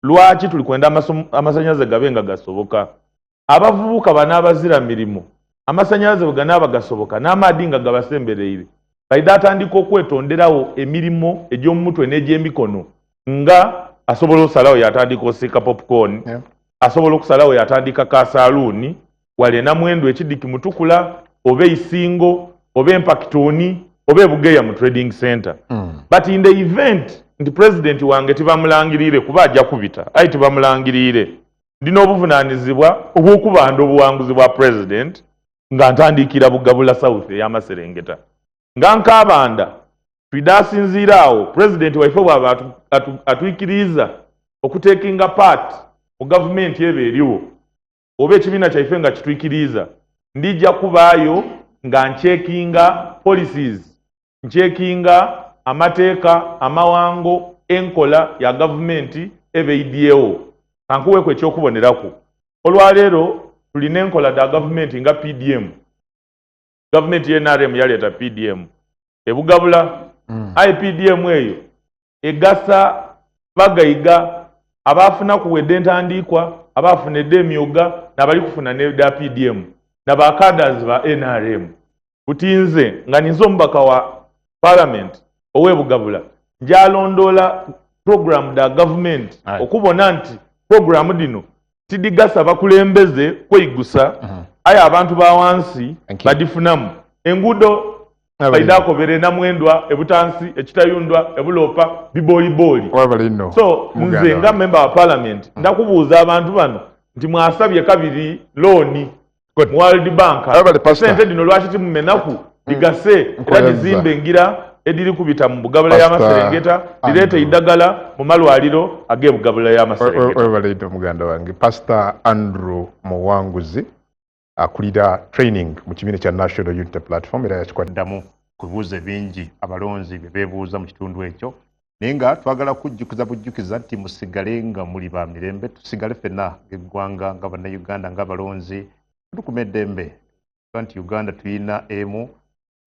Lwaki tuli kwenda amasanyalaze gabenga gasoboka? Abavubuka banabazira mirimu amasanyalaze bwe gasoboka n'amaadi nga gabasembereire baida atandika okwetonderawo emirimu egy'omutwe n'egy'emikono nga asobola osalawo yatandika osiika popcorn, asobola okusalawo yatandika kasaluuni wale na mwendo ekidiki mutukula oba isingo oba empakitoni oba ebugeya mu trading center. But in the event nti president wange tibamulangirire kuba ajja kubita ayi tibamulangirire ndina obuvunaanyizibwa obw'okubanda obuwanguzi bwa president nga ntandikira Bugabula South ey'Amaserengeta nga nkaabanda twidasinziiraawo president waife bw'aba atwikiriza okutekinga part mu gavumenti eba eriwo oba ekibiina kyaife nga kitwikiriza ndijja kubaayo nga nchekinga policies, nchekinga amateeka amawango enkola ya gavumenti ebeidyewo. Kankuweeko ekyokubonerako olwaleero tulina enkola da gavumenti nga PDM. Gavumenti ye NRM yaleeta PDM e Bugabula. IPDM eyo egasa bagayiga abafuna kuwedde entandikwa abafunedde emyoga n'abali kufuna ne da PDM n'abakaders ba NRM. Butinze nga ninze omubaka wa parliament owe Bugabula njalondola program da government okubona nti program dino tidigasa bakulembeze kweyigusa aya abantu ba wansi badifunamu engudo baidako bere na mwendwa ebutansi ekitayundwa ebulopa biboli. So nze nga member wa parliament ndakubuuza abantu bano nti mwasabye kabiri loan World Bank sente dino lwaki timumenaku digase era dizimbe ngira ediri kubita mu bugabula y'amaserengeta direeta eddagala mu malwaliro ag'ebugabula y'amaserengeta. Webalidde muganda wange Pastor Andrew Muwanguzi akulira training mu kibiina kya National Unity Platform era yakikwaddamu ku bibuuzo bingi abalonzi bye beebuuza mu kitundu ekyo naye nga twagala kujjukiza bujjukiza nti musigale nga muli ba mirembe tusigale ffenna ng'eggwanga nga bannayuganda ng'abalonzi tukume eddembe nti Uganda tuyina emu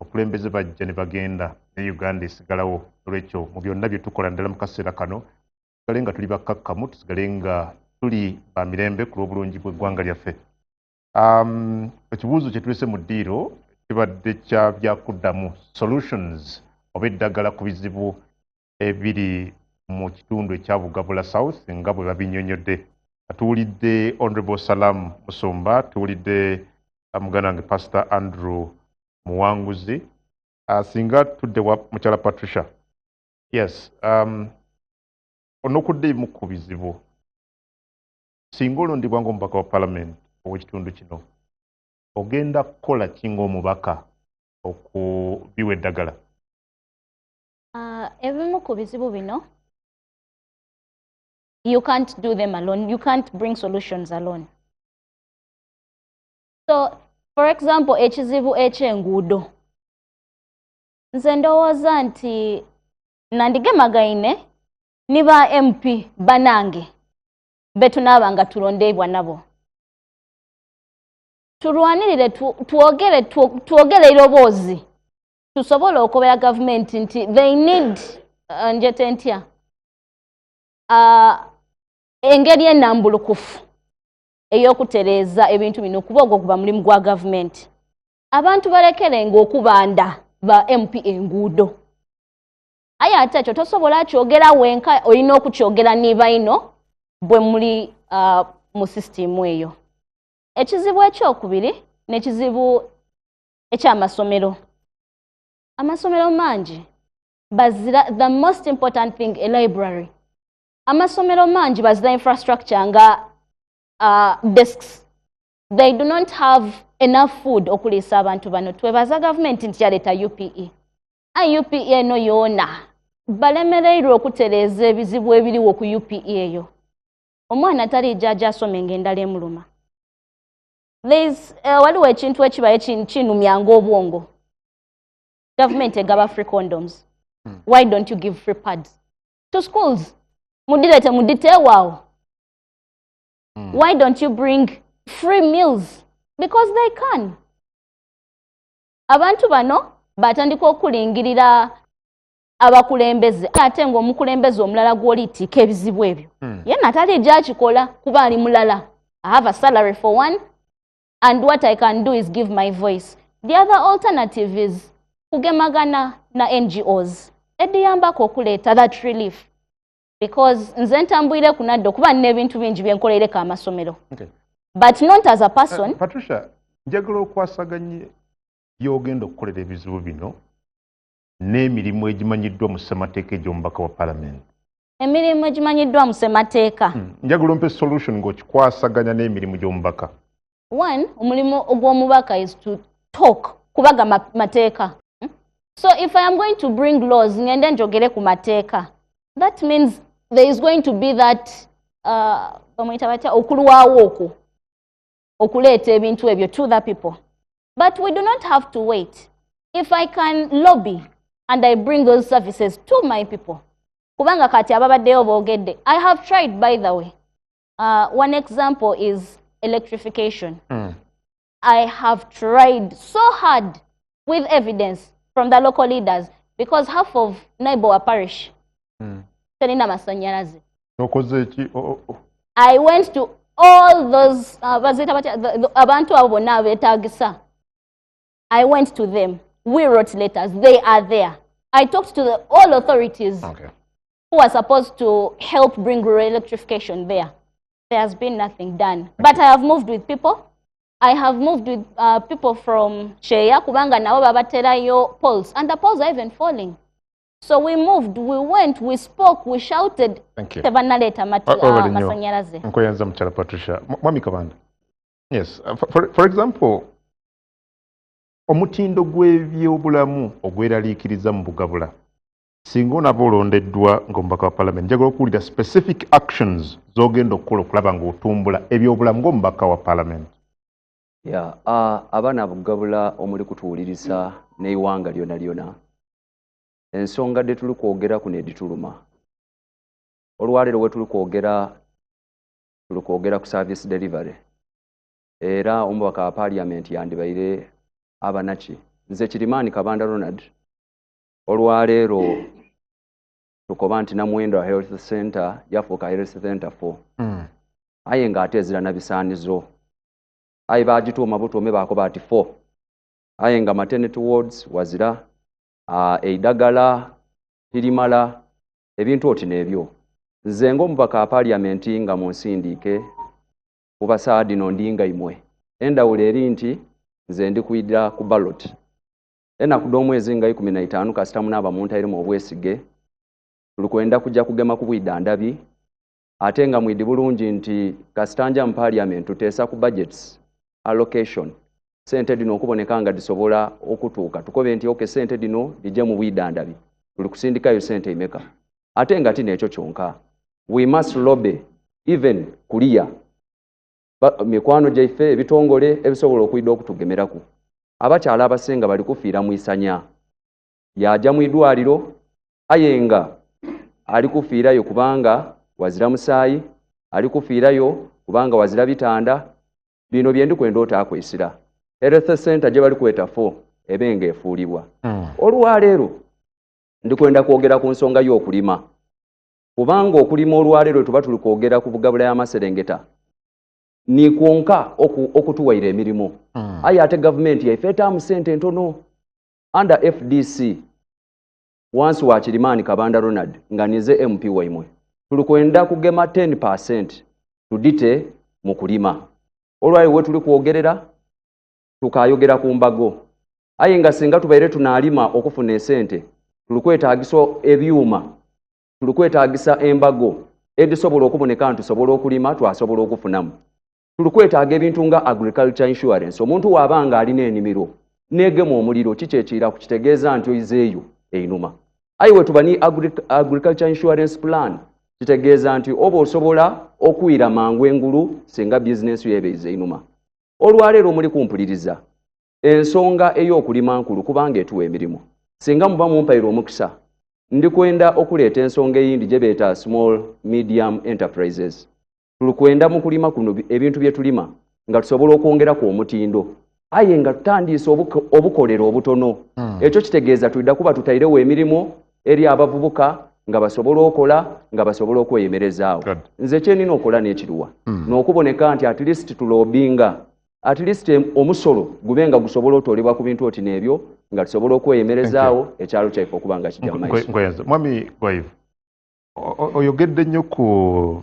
okulembeze bajja ne bagenda ne Uganda esigalawo olwekyo mu byonna bye tukola ddala mu kaseera kano tusigale nga tuli bakkakkamu tusigale nga tuli ba mirembe ku lw'obulungi bw'eggwanga lyaffe. Ekibuuzo kye tulese mu ddiiro kibadde kya byakuddamu solutions oba eddagala ku bizibu ebiri mu kitundu ekya Bugabula South nga bwe babinnyonnyodde. Tuwulidde Honorable Salam Musumba, tuwulidde muganda wange Pastor Andrew Muwanguzi, singa tudde wa mukyala Patricia. Yes, onokudde ku bizibu singa olondibwa ng'omubaka wa Parliament ow'ekitundu kino ogenda kukola ki ng'omubaka okubiwa eddagala? Ebimu ku bizibu bino you can't do them alone. You can't bring solutions alone. So, for example, ekizibu eky'enguudo. Nze ndowooza nti nandigemagaine niba MP banange be tunaabanga tulondeebwa nabo. Tulwanirire twogere iroboozi tusobole okobera gavumenti nti they need njete ntya engeri ennambulukufu ey'okutereeza ebintu bino kuba ogwo guba mulimu gwa gavumenti. Abantu balekerenga okubanda ba MP enguudo. Aye ate ekyo tosobola kyogera wenka, olina okukyogera niba ino bwe muli mu sisitimu eyo. Ekizibu ekyokubiri n'ekizibu eky'amasomero. Amasomero mangi bazira, the most important thing, a library. Amasomero mangi bazira infrastructure nga desks. They do not have enough food okuliisa abantu bano. Twebaza gavumenti nti yaleeta UPE. UPE eno yoona balemereirwe okutereeza ebizibu ebiriwo ku UPE eyo. Omwana talijja ajja asome ng'endala emuluma. Waliwo ekintu ekibaye kinumyanga obwongo. Government egaba free condoms. Why don't you give free pads to schools? Mudirete muditeewaawo. Why don't you bring free meals? Because they can. Abantu bano batandika okulingirira abakulembeze ate ng'omukulembeze omulala gw'oliitika ebizibu ebyo. Yenna talijja akikola kuba ali mulala. I have a salary for one, and what I can do is give my voice. The other alternative is kugemagana na NGOs ediyambako okuleeta that relief, because nze ntambwire kunaddo kuba nina ebintu bingi byenkolereko amasomero. But not as a person. Patricia, njagala okwasaganye by'ogenda okukolera ebizibu bino n'emirimu egimanyiddwa mu ssemateeka egy'omubaka wa Parliament. Emirimu egimanyiddwa mu ssemateeka. Njagala ompe solution ng'okikwasaganya n'emirimu gy'omubaka. One, omulimu ogw'omubaka is to talk, kubaga mateeka. So if I am going to bring laws ngende njogere ku mateeka, that means there is going to be that okulwawo okwo okuleeta ebintu ebyo to the people. But we do not have to wait. If I can lobby and I bring those services to my people, kubanga kati ababaddeyo boogedde. I have tried, by the way. One example is electrification. I have tried so hard with evidence from the local leaders, because half of Naibowa parish telina masanyalaze. I went to all those abantu abo bonna abeetaagisa. I went to them. We wrote letters. They are there. I talked to all authorities who are supposed to help bring rural electrification there. There has been nothing done. But I have moved with people. I have moved with people from Cheya, kubanga nabo babaterayo polls, and the polls are even falling. So we moved, we went, we spoke, we shouted. Thank you. Masanyalaze. Nkoyanza mchala Patricia. Mwami Kabanda. Yes. For example, omutindo gw'ebyobulamu ogweraliikiriza mu Bugabula singa onaba olondeddwa ng'omubaka wa Parliament njagala okuwulira specific actions z'ogenda okukola okulaba ng'otumbula ebyobulamu ng'omubaka wa Parliament. Abaana Bugabula omuli kutuwuliriza n'eiwanga lyona ensonga de tuli kwogera ku nedituluma. Olwaleero we tuli kwogera ku service delivery era omubaka wa Parliament yandibaire abanaki nze Kirimani Kabanda Ronald olwaleero tukoba nti Namwendo Health Center yafuuka Health Center 4 aye ng'ate ezira na bisaanizo aye bagituuma butuume baakoba ati 4 aye nga maternity wards wazira eidagala tirimala ebintu oti n'ebyo. Nze ng'omubaka wa Parliament nga mu nsindiike kuba saa dino ndinga imwe endawulo eri nti nze ndikuyidira ku ballot enaku d'omwezi nga 15 kasita munaaba muntairemu obwesige tuli kwenda kujja kugema ku bwidandabi ate nga mwidi bulungi nti kasita nja mu Parliament tuteesa ku budgets allocation sente dino okuboneka nga disobola okutuuka tukobe nti oke sente dino dijje mu bwidandabi tuli kusindikayo sente imeka ate nga tina ekyo kyonka we must lobby even kulia mikwano gyaife ebitongole ebisobola okuyida okutugemeraku abakyala abasenga bali kufiira mu isanya yajja mu idwaliro aye nga ali kufiirayo kubanga wazira musaayi ali kufiirayo kubanga wazira bitanda bino byendi kwenda otakwesira health center gye bali kweta 4 ebenga efuulibwa olwaleero ndi kwenda kwogera ku nsonga y'okulima kubanga okulima olwaleero tuba tuli kwogera ku Bugabula y'Amaserengeta ni kwonka okutuwaira emirimu aye ate gavumenti yaife etaamu sente ntono under FDC wansi wa Kirimani Kabanda Ronald nga nize MP waimwe tuli kwenda kugema 10% tudite mu kulima olwaleero we tuli kwogerera tukayogera ku mbago aye nga singa tubaire tunaalima okufuna esente tuli kwetaagisa ebyuma tuli kwetaagisa embago edisobola okuboneka nti tusobola okulima twasobola okufunamu tuli kwetaaga ebintu nga agriculture insurance omuntu waabanga alina ennimiro negema omuliro kikyekiira kukitegeeza nti oyizeeyo einuma aye we tuba ni agriculture insurance plan kitegeeza nti oba osobola okuwira mangu engulu singa bizinesi yebeeze einuma olwaleero muli kumpuliriza ensonga ey'okulima nkulu kubanga etuwa emirimu singa muba mumpaire omukisa ndi kwenda okuleeta ensonga eyindi gye beeta small medium enterprises tuli kwenda mu kulima kuno ebintu bye tulima nga tusobola okwongeraku omutindo aye nga tutandiisa obukolero obutono ekyo kitegeeza tulida kuba tutairewo emirimu eri abavubuka nga basobola okola nga basobola okweyemerezaawo nze kyenina okola n'ekiruwa n'okuboneka nti at least tulobinga at least omusolo gubenga gusobola otolebwa ku bintu oti n'ebyo nga tusobola okweyemerezaawo ekyalo kyaife okuba nga kijja mu maiso. Mwami Gwaivu oyogedde nnyo ku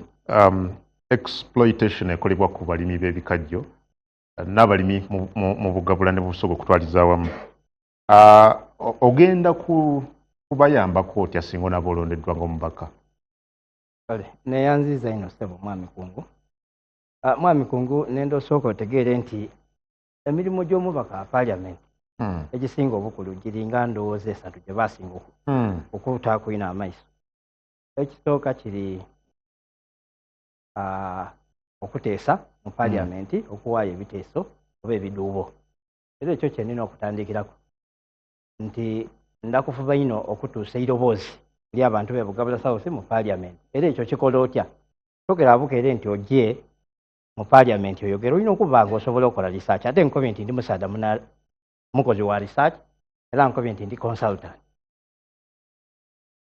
exploitation ekolebwa ku balimi b'ebikajjo n'abalimi mu Bugabula ne Busoga okutwaliza awamu ogenda kubayambako otya singa onaba olondeddwa ng'omubaka? Neyanziza ino ssebo Mwami Kungu. Mwami Kungu nenda osooka otegeere nti emirimu gy'omubaka wa Parliament egisinga obukulu giringa ndowooza 3 gye baasinga okutakwina amaiso. Ekisooka kiri okuteesa mu Parliament okuwaayo ebiteeso oba ebiduubo era ekyo kyenina okutandikirako nti ndakufuba ino okutuusa eiroboozi eri abantu be Bugabula South mu Parliament era ekyo kikola otya togera bukeere nti ojje mu Parliament oyogera olina okuba nga osobola okukola research ate nkobye nti ndi musaada mukozi wa research era nkobye nti ndi consultant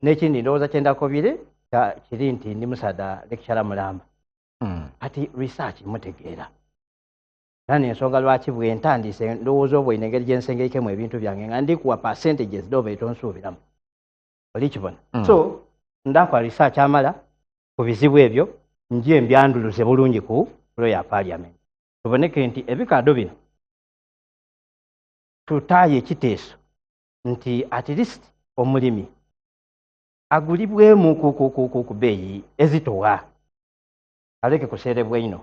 n'ekindi ndowooza kyendakobire kiri nti ndi musaada lecturer mulamba ati research mutegeera era n'ensonga lwaki bwe ntandise ndowooza obwo ine engeri gyensengeikemu ebintu byange nga ndikuwa percentages doba etonsuubiramu oli kibona so ndakola research amala ku bizibu ebyo nje mbyanduluze bulungi ku fulo ya Parliament tuboneke nti ebikaado bino tutaaye ekiteeso nti at least omulimi agulibwemu ku bbeeyi ezitowa aleke kuseerebwa ino.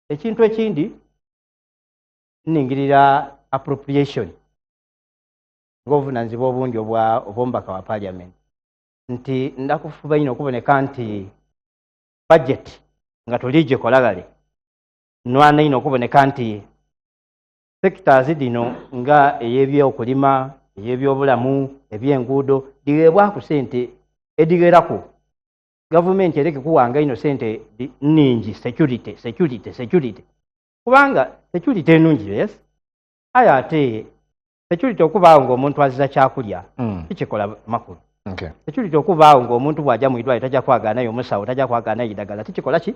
Ekintu ekindi ningirira appropriation ng'obuvunaanyizibwa obungi obw'omubaka wa parliament nti ndakufuba nnyo okuboneka nti budget nga tuligikolagale nwana nnyo okuboneka nti sectors dino nga ey'ebyokulima ey'ebyobulamu eby'enguudo diweebwaku sente edigerako gavumenti ereke kuwanga ino sente nningi security kubanga security enungi yes aye ate security okubaawo ng'omuntu aziza kyakulya tikikola makulu security okubaawo ng'omuntu bw'ajja mu idwaliro tajja kwagaanayo omusawo tajja kwagaanayo eddagala tikikola ki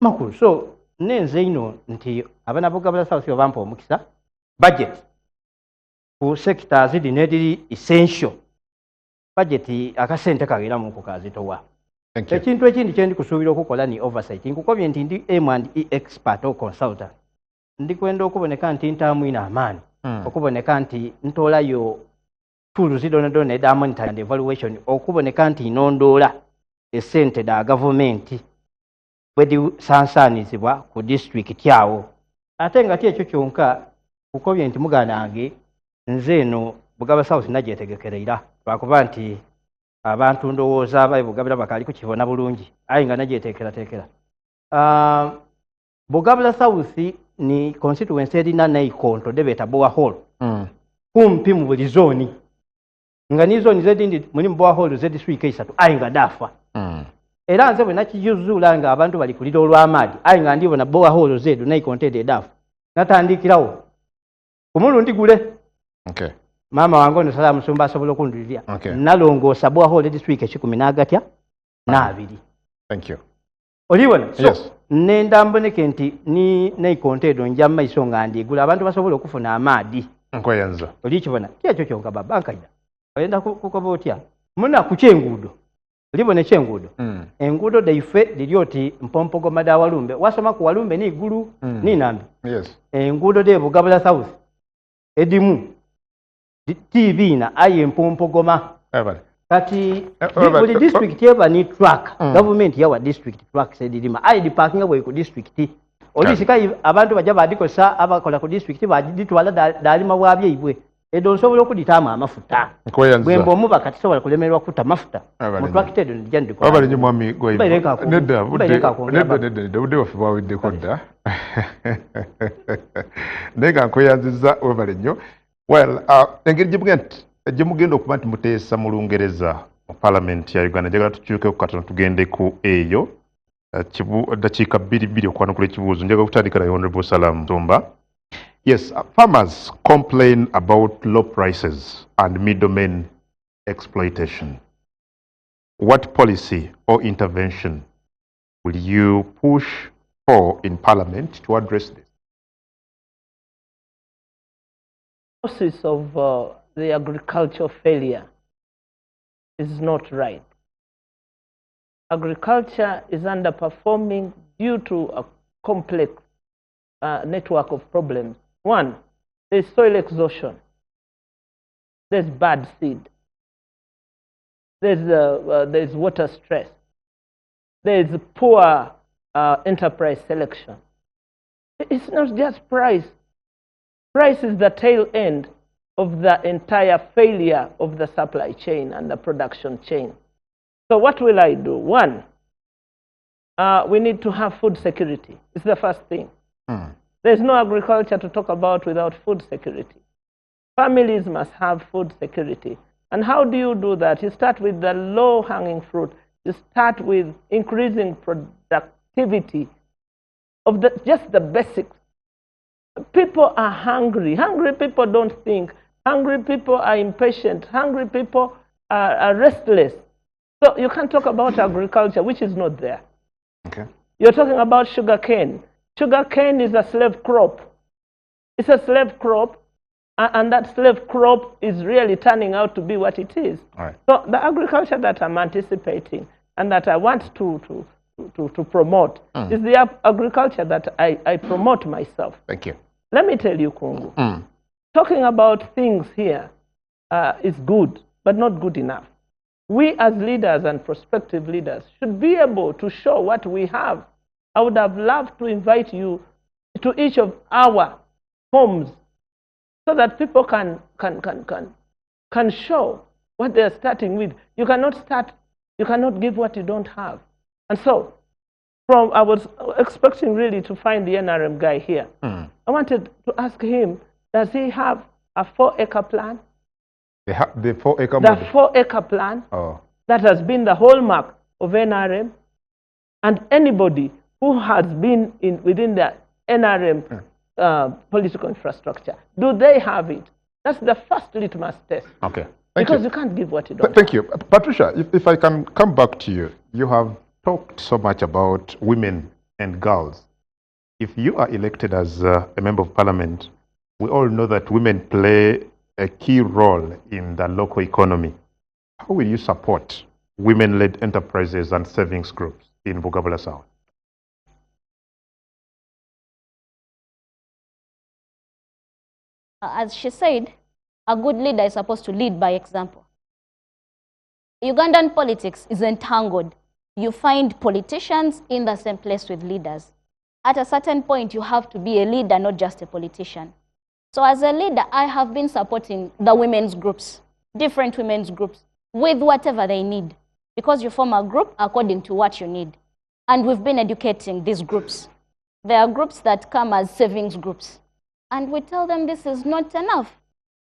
makulu so nenze ino nti abaana b'Olugabula South bampa omukisa budget ku sectors dino ediri essential budget akasente kageramu ku kazitowa ekintu ekindi kyendi kusuubira okukola ni oversight nkukobye nti ndi M&E expert o consultant ndikwenda okuboneka nti ntaamu ina amaani okuboneka nti ntoolayo tools zidonadona eda monitoring and evaluation okuboneka nti inondoola esente da gavumenti bwedisansaanizibwa ku district awo ate nga ti ekyo kyonka kukobye nti muganange nze eno Bugabula South nagyetegekereira lwakuba nti abantu ndowooza abaye Bugabula bakali kukibona bulungi aye nga nagyeteekerateekera Bugabula South ni constituency erina naikonto debeeta borehole kumpi mu buli zooni nga ni zooni zedindi mulimu borehole zedisitulikiti esatu aye nga daafa era nze bwe nakijuzuula nga abantu bali kulira olw'amaadi aye nga ndibona borehole zeedu naikonto edo edaafa natandikirawo ku mulundi gule maama wange ono Sala Musumba asobola okundulirya nalongoosa borehole disitulikiti 10 n'abiri olibona so nenda mboneke nti ni naikonto edo nja mu maiso nga ndigula abantu basobola okufuna amaadi nkweyanza olikibona kyekyo kyonka babankaida oyenda kukoba otya muna ku kyenguudo olibona ekyenguudo enguudo daife liri oti Mpompogoma da Walumbe wasoma ku Walumbe ni igulu ni nambi enguudo de Bugabula South edimu TV na aye Mpompogoma kati buli district eba ni track government yawa district track sedirima aye di parking abwe ku district olisika abantu bajja badikosa abakola ku district baditwala dalima bwabye ibwe edo nsobola okuditaama amafuta bwembo omuba kati sobola kulemerwa kuta mafuta mu track edo njandi ko abali nyo mwami goiba nedda budde wafe bwaweddeko dda nega nkweyanziza webale nnyo well engeri gyemugenda okuba nti muteesa mu Lungereza mu Parliament ya Uganda njagala tukyukeku katono tugende ku eyo dakiika 2 okwanukula ekibuuzo njagala kutandika naye Honorable Salam Musumba. Yes, farmers complain about low prices and middlemen exploitation. What policy or intervention will you push for in Parliament to address this? The process of the agricultural failure is not right. Agriculture is underperforming due to a complex network of problems. One, there's soil exhaustion. There's bad seed. There's water stress. There's poor enterprise selection. It's not just price. Price is the tail end of the entire failure of the supply chain and the production chain. So what will I do? One, we need to have food security. It's the first thing. There's no agriculture to talk about without food security. Families must have food security. And how do you do that? You start with the low-hanging fruit. You start with increasing productivity of just the basics. People are hungry. Hungry people don't think. Hungry people are impatient. Hungry people are restless. So you can't talk about agriculture, which is not there. Okay. You're talking about sugar cane. Sugar cane is a slave crop. It's a slave crop, and that slave crop is really turning out to be what it is. All right. So the agriculture that I'm anticipating and that I want to promote is the agriculture that I promote myself. Thank you. Let me tell you, Kungu, talking about things here is good, but not good enough. We as leaders and prospective leaders should be able to show what we have. I would have loved to invite you to each of our homes so that people can show what they are starting with. You cannot give what you don't have. And so, I was expecting really to find the NRM guy here. I wanted to ask him, does he have a 4-acre plan? The 4-acre The 4-acre plan that has been the hallmark of NRM, and anybody who has been within the NRM political infrastructure, do they have it? That's the first litmus test. Okay. Because you can't give what you don't. Thank you. Patricia, if I can come back to you, you have talked so much about women and girls. If you are elected as a member of parliament, we all know that women play a key role in the local economy. How will you support women-led enterprises and savings groups in Bugabula South? As she said, a good leader is supposed to lead by example. Ugandan politics is entangled. You find politicians in the same place with leaders. At a certain point, you have to be a leader, not just a politician. So as a leader, I have been supporting the women's groups, different women's groups, with whatever they need, because you form a group according to what you need. And we've been educating these groups. There are groups that come as savings groups. And we tell them this is not enough,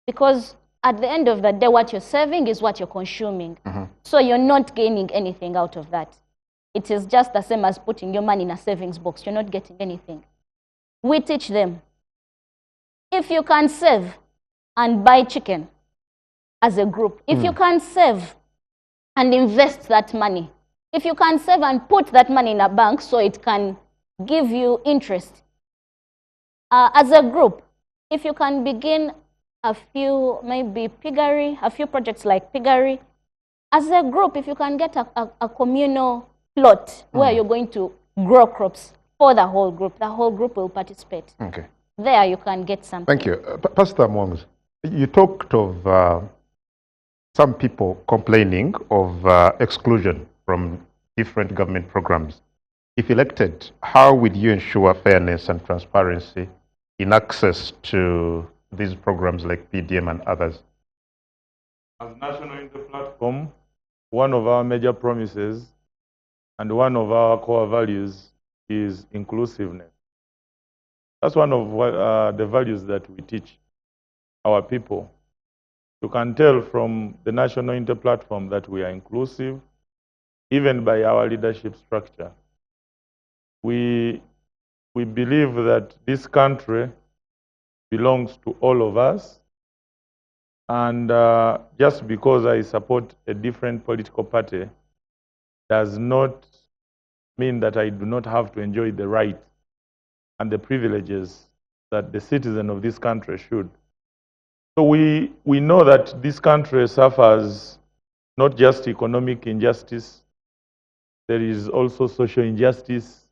because at the end of the day, what you're saving is what you're consuming. So you're not gaining anything out of that. It is just the same as putting your money in a savings box. You're not getting anything. We teach them, if you can save and buy chicken as a group, if you can save and invest that money, if you can save and put that money in a bank so it can give you interest, as a group, if you can begin a few, maybe piggery, a few projects like piggery, as a group, if you can get a communal plot where you're going to grow crops for the whole group will participate. Okay. There you can get something. Thank you. Pastor Mwangs, you talked of some people complaining of exclusion from different government programs. If elected, how would you ensure fairness and transparency in access to these programs like PDM and others? As National Interplatform, one of our major promises and one of our core values is inclusiveness. That's one of the values that we teach our people. You can tell from the National Interplatform that we are inclusive, even by our leadership structure. We believe that this country belongs to all of us, and just because I support a different political party does not mean that I do not have to enjoy the rights and the privileges that the citizen of this country should. So we know that this country suffers not just economic injustice, there is also social injustice.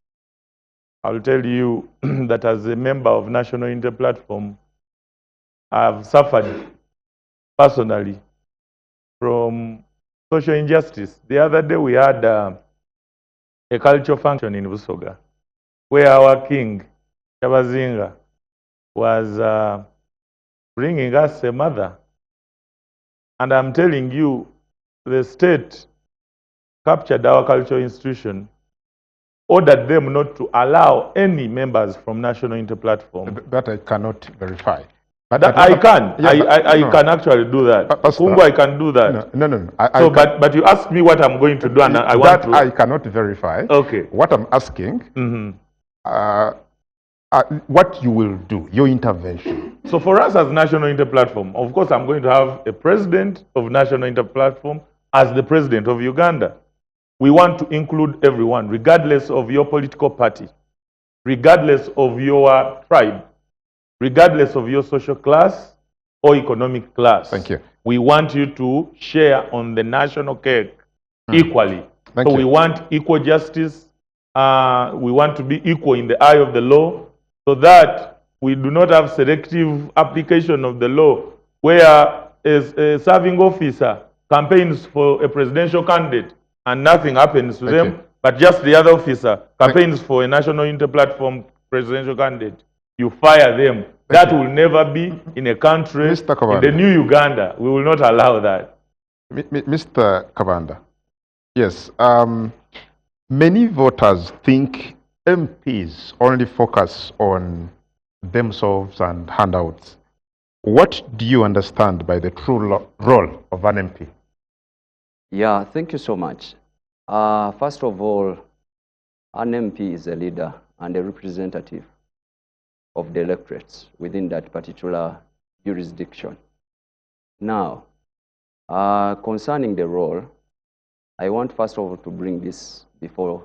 I'll tell you that as a member of National Interplatform, I've suffered personally from social injustice. The other day we had a cultural function in Busoga where our king, Chabazinga, was bringing us a mother. And I'm telling you, the state captured our cultural institution, ordered them not to allow any members from National Interplatform. That I cannot verify. But I can. I can actually do that. Kungu, I can do that. No. But you asked me what I'm going to do, and I want to. I cannot verify. Okay. What I'm asking, what you will do, your intervention. So for us as National Interplatform, of course, I'm going to have a president of National Interplatform as the president of Uganda. We want to include everyone, regardless of your political party, regardless of your tribe, regardless of your social class or economic class. Thank you. We want you to share on the national cake equally. Thank you. We want equal justice. We want to be equal in the eye of the law, so that we do not have selective application of the law where a serving officer campaigns for a presidential candidate and nothing happens to them, but just the other officer campaigns for a National Interplatform presidential candidate. You fire them That will never be in a country. Mr. In Kabanda. the new Uganda, we will not allow that. Mr. Kabanda, yes, many voters think MPs only focus on themselves and handouts. What do you understand by the true role of an MP? Yeah, thank you so much. First of all, an MP is a leader and a representative of the electorates within that particular jurisdiction. Now, concerning the role, I want first of all to bring this before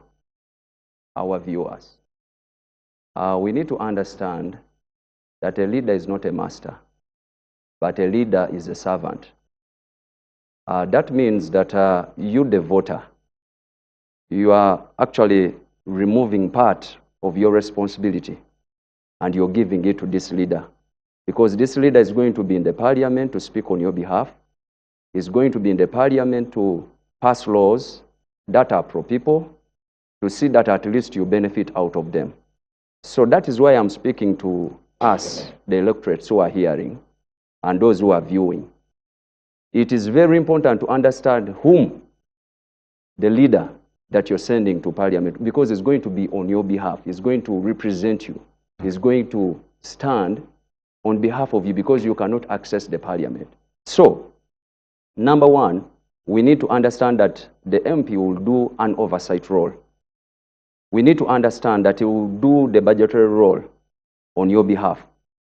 our viewers. We need to understand that a leader is not a master, but a leader is a servant. That means that you, the voter, you are actually removing part of your responsibility and you're giving it to this leader. Because this leader is going to be in the parliament to speak on your behalf. He's going to be in the parliament to pass laws that are pro-people, to see that at least you benefit out of them. So that is why I'm speaking to us, the electorates who are hearing, and those who are viewing. It is very important to understand whom the leader that you're sending to parliament, because it's going to be on your behalf. It's going to represent you. It's going to stand on behalf of you because you cannot access the parliament. So, number one, we need to understand that the MP will do an oversight role. We need to understand that he will do the budgetary role on your behalf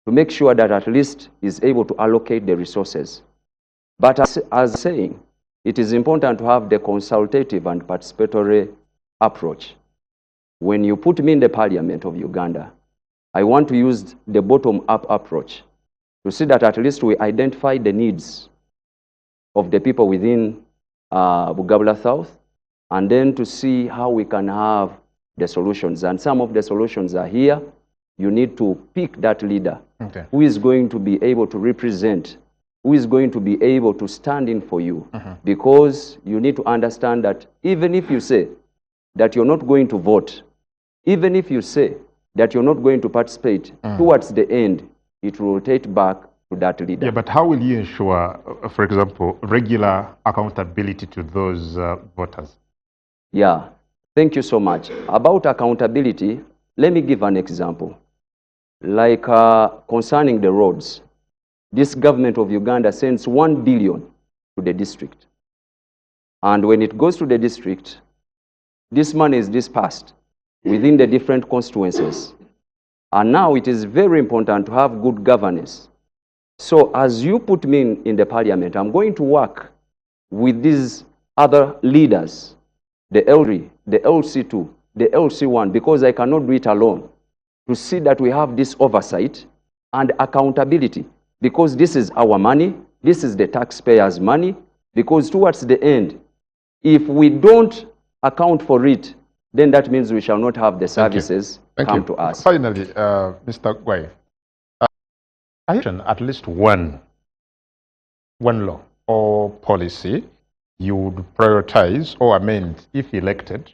to make sure that at least he's able to allocate the resources. But as saying, it is important to have the consultative and participatory approach. When you put me in the parliament of Uganda, I want to use the bottom-up approach to see that at least we identify the needs of the people within Bugabula South, and then to see how we can have the solutions. And some of the solutions are here. You need to pick that leader who is going to be able to represent, who is going to be able to stand in for you. Because you need to understand that even if you say that you're not going to vote, even if you say that you're not going to participate, towards the end, it will rotate back to that leader. Yeah, but how will you ensure, for example, regular accountability to those voters? Yeah, thank you so much. About accountability, let me give an example. Like concerning the roads, this government of Uganda sends 1 billion to the district. And when it goes to the district, this money is dispersed within the different constituencies. And now it is very important to have good governance. So as you put me in the parliament, I'm going to work with these other leaders, the L3, the LC2, the LC1, because I cannot do it alone, to see that we have this oversight and accountability, because this is our money, this is the taxpayers' money, because towards the end, if we don't account for it, then that means we shall not have the services come to us. Finally, Mr. Gwai, I mentioned at least one law or policy you would prioritize or amend if elected,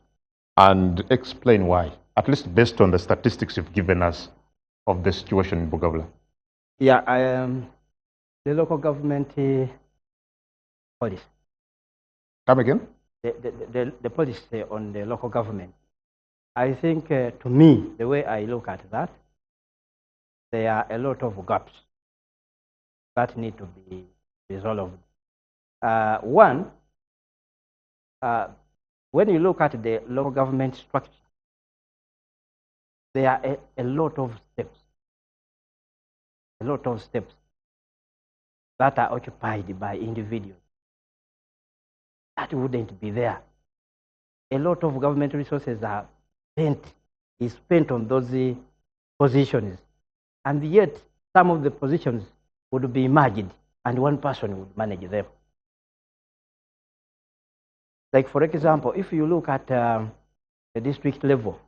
and explain why, at least based on the statistics you've given us of the situation in Bugabula. Yeah, the local government policy. Come again? The policy on the local government. I think, to me, the way I look at that, there are a lot of gaps that need to be resolved. One, when you look at the local government structure, there are a lot of steps that are occupied by individuals. That wouldn't be there. A lot of government resources are spent on those positions, and yet some of the positions would be merged and one person would manage them. Like, for example, if you look at the district level,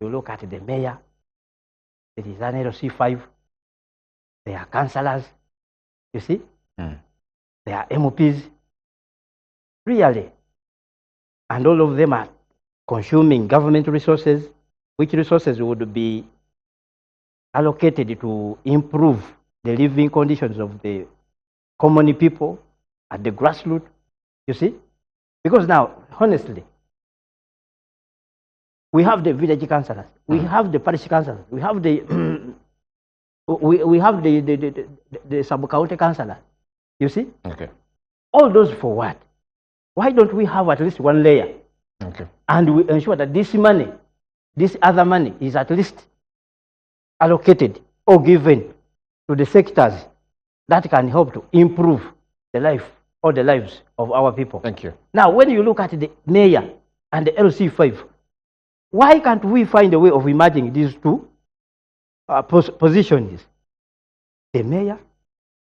you look at the mayor, there is an LC5, there are councillors, you see, there are MPs, really, and all of them are consuming government resources, which resources would be allocated to improve the living conditions of the common people at the grassroots, you see? Because now, honestly, we have the village councillors, we have the parish councillors, we have the we have the sub-county councillor, you see? Okay. All those for what? Why don't we have at least one layer? Okay. And we ensure that this money, this other money is at least allocated or given to the sectors that can help to improve the life or the lives of our people. Thank you. Now, when you look at the mayor and the LC5, why can't we find a way of merging these two positions? The mayor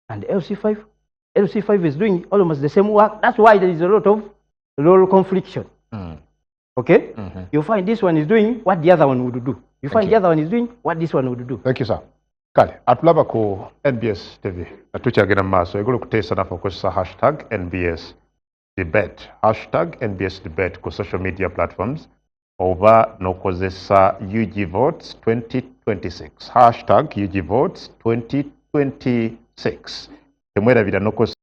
and the LC5. LC5 is doing almost the same work. That's why there is a lot of role confliction. Okay? You find this one is doing what the other one would do. You find the other one is doing what this one would do. Thank you, sir. Kale, atulaba ku NBS TV. Atuchagena maso. Egolo kutesa na fokusa hashtag NBS debate. Hashtag NBS debate ku social media platforms. Over nokozesa UG Votes 2026. Hashtag UG Votes 2026. Temwera vida nokozesa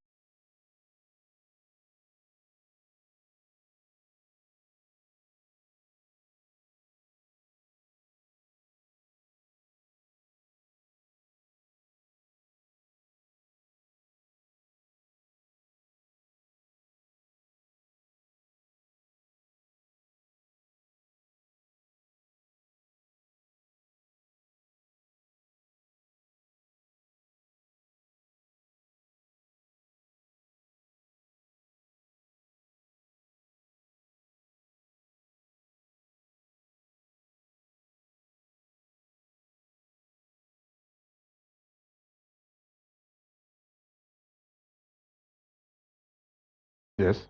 Yes.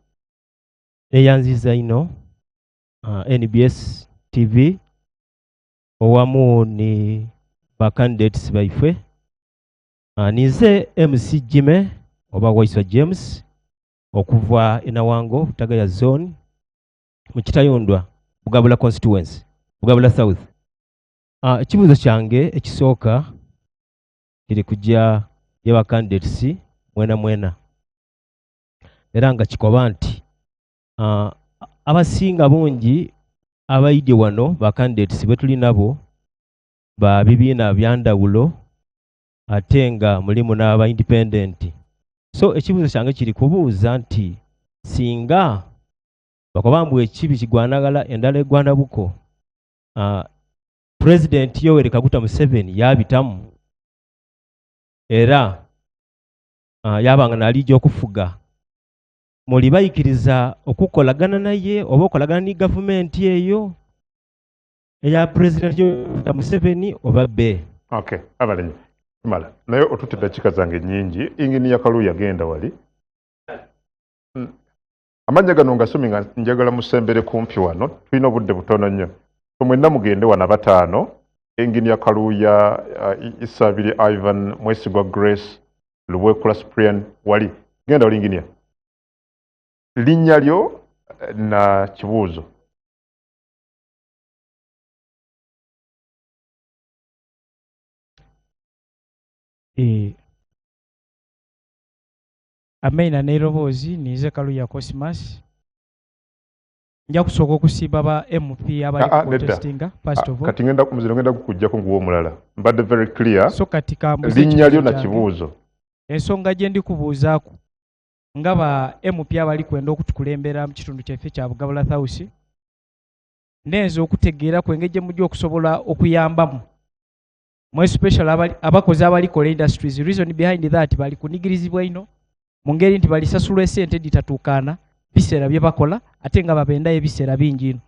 Eyanziza ino NBS TV owamu ni bacandidates baifwe nize MC Jime oba Waiswa James okuva Inawango Tagaya Zone mu Kitayondwa Bugabula constituency Bugabula South. Ekibuzo kyange ekisooka kiri kujja y'aba candidates mwena era nga kikoba nti abasinga bungi abayidde wano ba candidates betuli nabo ba bibiina byandawulo ate nga mulimu n'aba independent. So ekibuzo kyange kiri kubuuza nti singa bakobambwe ekibi kigwanagala endala egwana buko President Yoweri Kaguta Museveni yabitamu era yabanga nalijja okufuga muli bayikiriza okukolagana naye oba okolagana ni gavumenti eyo eya President Yoweri Museveni oba be. Okay, abalenyi mala naye otutte dakika zange nyingi ingini Kaluuya agenda wali amanya gano nga njagala musembere kumpi wano tulina obudde butono nnyo mwenna mugende wana bataano ingini Kaluuya Isabire Ivan Mwesigwa Grace Luwekula Cyprian wali genda wali ingini linnya lyo na kibuuzo. Amaina n'eiroboozi nize Kaluuya Cosmas. Nja kusooka okusiiba ba MP abali protestinga first of all. Kati ngenda kukujjako nguwo omulala. Mbadde very clear. So katika linnya lyo na kibuuzo. Ensonga gye ndi kubuuzaako nga ba MP abali kwenda okutukulembera mu kitundu kyaffe kya Bugabula South. Ndenza okutegeera ku engeri gye mujja okusobola okuyambamu. More special abakozi abalikola industries. Reason behind that bali kunigirizibwa ino mu ngeri nti bali sasulwa ssente ditatuukaana biseera bye bakola ate nga babendayo ebiseera bingi ino.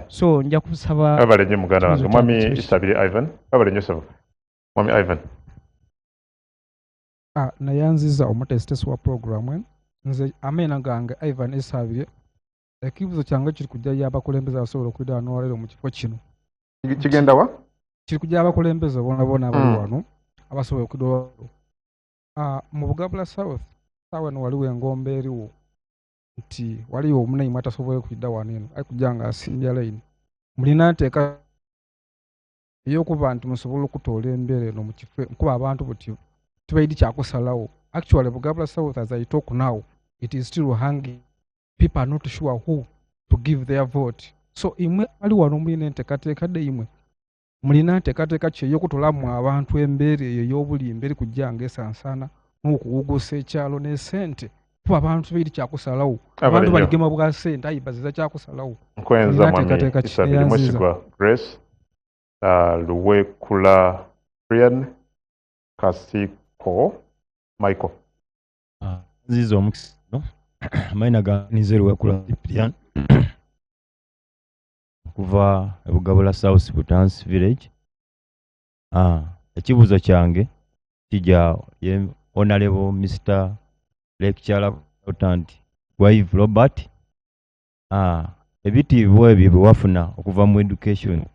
So nja kusaba abalenye muganda wange Mwami Isabire Ivan abalenye sabo Mwami Ivan. Nayanziza omutesitesi wa program nze amena gange Ivan Isabire. Ekibuzo kyange kiri kujja y'abakulembeze abasobola okwidda wano waleero mu kifo kino. Kigenda wa? Kiri kujja abakulembeze boona abali wano abasobola okwidda wano. Mu Bugabula South saawa wano waliwo engombe eriwo nti waliwo omunayimu atasobola okwidda wano eno ali kujja nga asimbya layini. Mulina nteeka eyokuba nti musobola okutoola embeera eno mu kifo kuba abantu buti tibaidi kyakusalawo. Actually Bugabula South, as I talk now, it is still hanging. People are not sure who to give their vote. So imwe ali wano mulina enteekateeka de imwe mulina nteekateeka ki ey'okutolamu abantu embeera eyo ey'obulimba eri kujja ng'esansana n'okuwugusa ekyalo n'essente kuba abantu tibaidi kyakusalawo. Abantu baligema bwa ssente ayi baziza kyakusalawo. Nkwenza mwami Isabel Mwesigwa Grace Luwekula Brian Kasiko Michael. Zizo omukisa no maina ga nize Luwekula Brian kuva Bugabula South Butansi Village. Ekibuuzo kyange kijja ye Honorable Mr. Lecturer Accountant Gwaive Robert. Ebitiibwa ebyo bye wafuna okuva mu education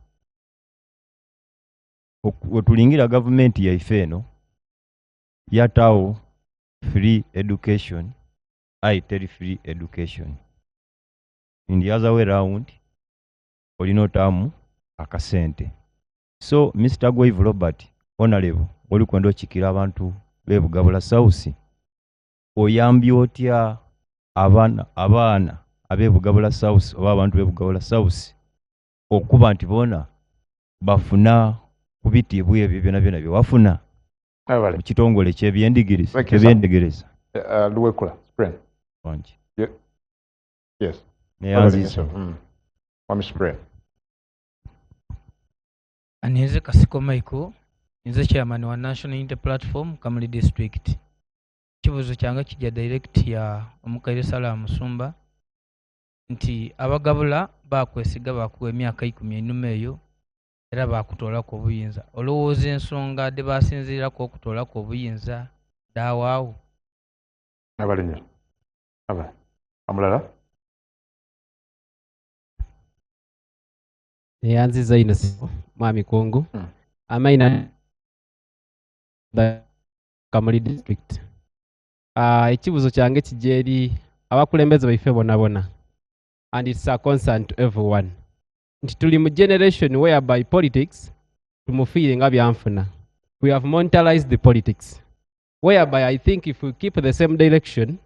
wetulingira gavumenti yaife eno yataawo free education, I tell free education. In the other way round olina otaamu akasente. So Mr. Gwaive Robert Honorable oli kwenda okikira abantu be Bugabula South oyambye otya abaana abe Bugabula South oba abantu be Bugabula South okuba nti bona bafuna ku bitiibwa ebyo byonna byonna bye wafuna mu kitongole ky'ebyendigiriza. Luwekula Spring. Yes. Mami Spring. Anize Kasiko Michael, nze chairman wa National Unity Platform Kamuli District. Kibuzo kyange kijja direct ya Omukaire Salah Musumba nti abagabula bakwesiga bakuwa emyaka 10 enuma eyo era bakutoolako obuyinza. Olowooza ensonga de basinziirako okutoolako obuyinza daawaawo? Abalinnya amulala yanziza ino Mwami Kongo amaina Kamuli District. Ekibuzo kyange kijja eri abakulembeze baife bonna and it's a concern to everyone. Tuli mu generation whereby politics tumufiire nga byanfuna. We have monetized the politics whereby I think if we keep the same direction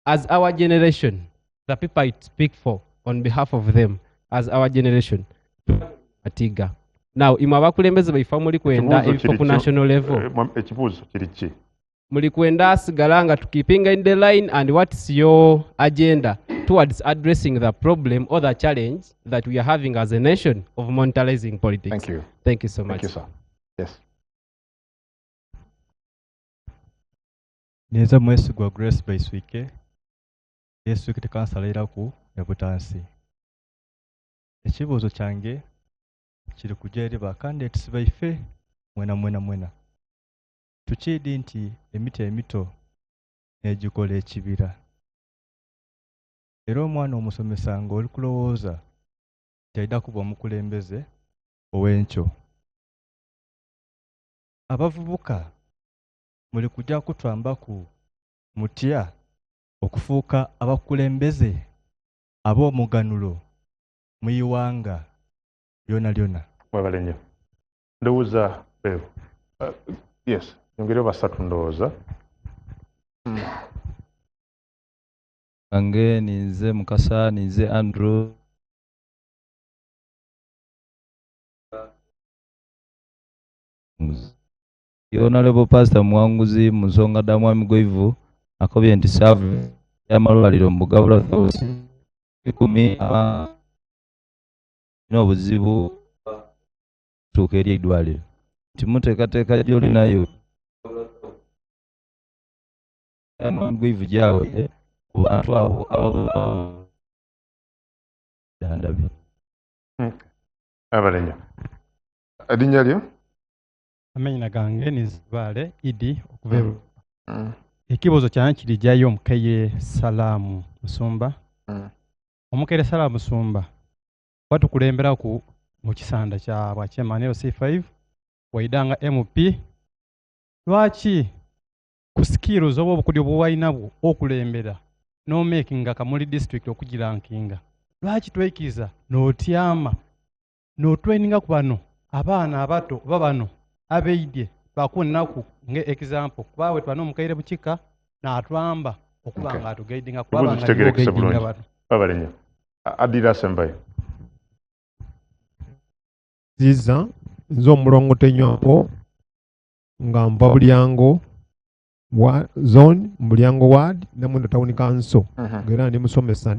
as our generation, the people I speak for on behalf of them as our generation atiga. Now imwe abakulembeze baifa muli kwenda ebifo ku national level. Ekibuuzo kiri ki? Muli kwenda sigala nga tukipinga in the line, and what's your agenda towards addressing the problem or the challenge that we are having as a nation of monetizing politics? Thank you. Thank you so much. Thank you, sir. Yes. Neza Mwesigwa Grace Baiswike. Yesu kitekansalira ku Butansi. Ekibuuzo kyange kiri kujja eri ba candidates baife mwena. Tukidi nti emiti emito negikola ekibira. Era omwana omusomesa nga oli kulowooza taida kuba omukulembeze ow'enkyo. Abavubuka muli kujja kutwambaku mutya okufuuka abakulembeze ab'omuganulo mu iwanga lyona. Mwebale nnyo. Ndowooza beevu. Yes. Nyongere basatu ndowooza. Ange nize Mukasa, nize Andrew. Honorable Pastor Mwanguzi Musonga da Mwami Gwaive akobye nti serve y'amalwaliro mu Bugabula South 10 n'obuzibu tuuka eri eddwaliro nti muteekateeka gy'olinayo Mwami Gwaive gyawe ku bantu abo dandabi. Abale nnyo. Erinnya lyo? Amanya gange nizibale Idi okuva ekibuuzo kyange kirijjayo Omukaire Salah Musumba. Omukaire Salah Musumba watukulemberaku mu kisanda kya bwachairman LC5 waidanga MP. Lwaki ku skills oba obukudi obwalina okulembera no making Kamuli district okugirankinga? Lwaki twekiza n'otyama n'otraininga ku bano abaana abato babano abeidye bakunaku nge example kubawe twano mukaire buchika na atwamba okubanga atugaidinga kubanga guidinga bano babalenyo adira sembayo ziza nzo mulongo tenywapo nga mpa bulyango wa zone bulyango ward na mwendo town council ngera ndi musomesa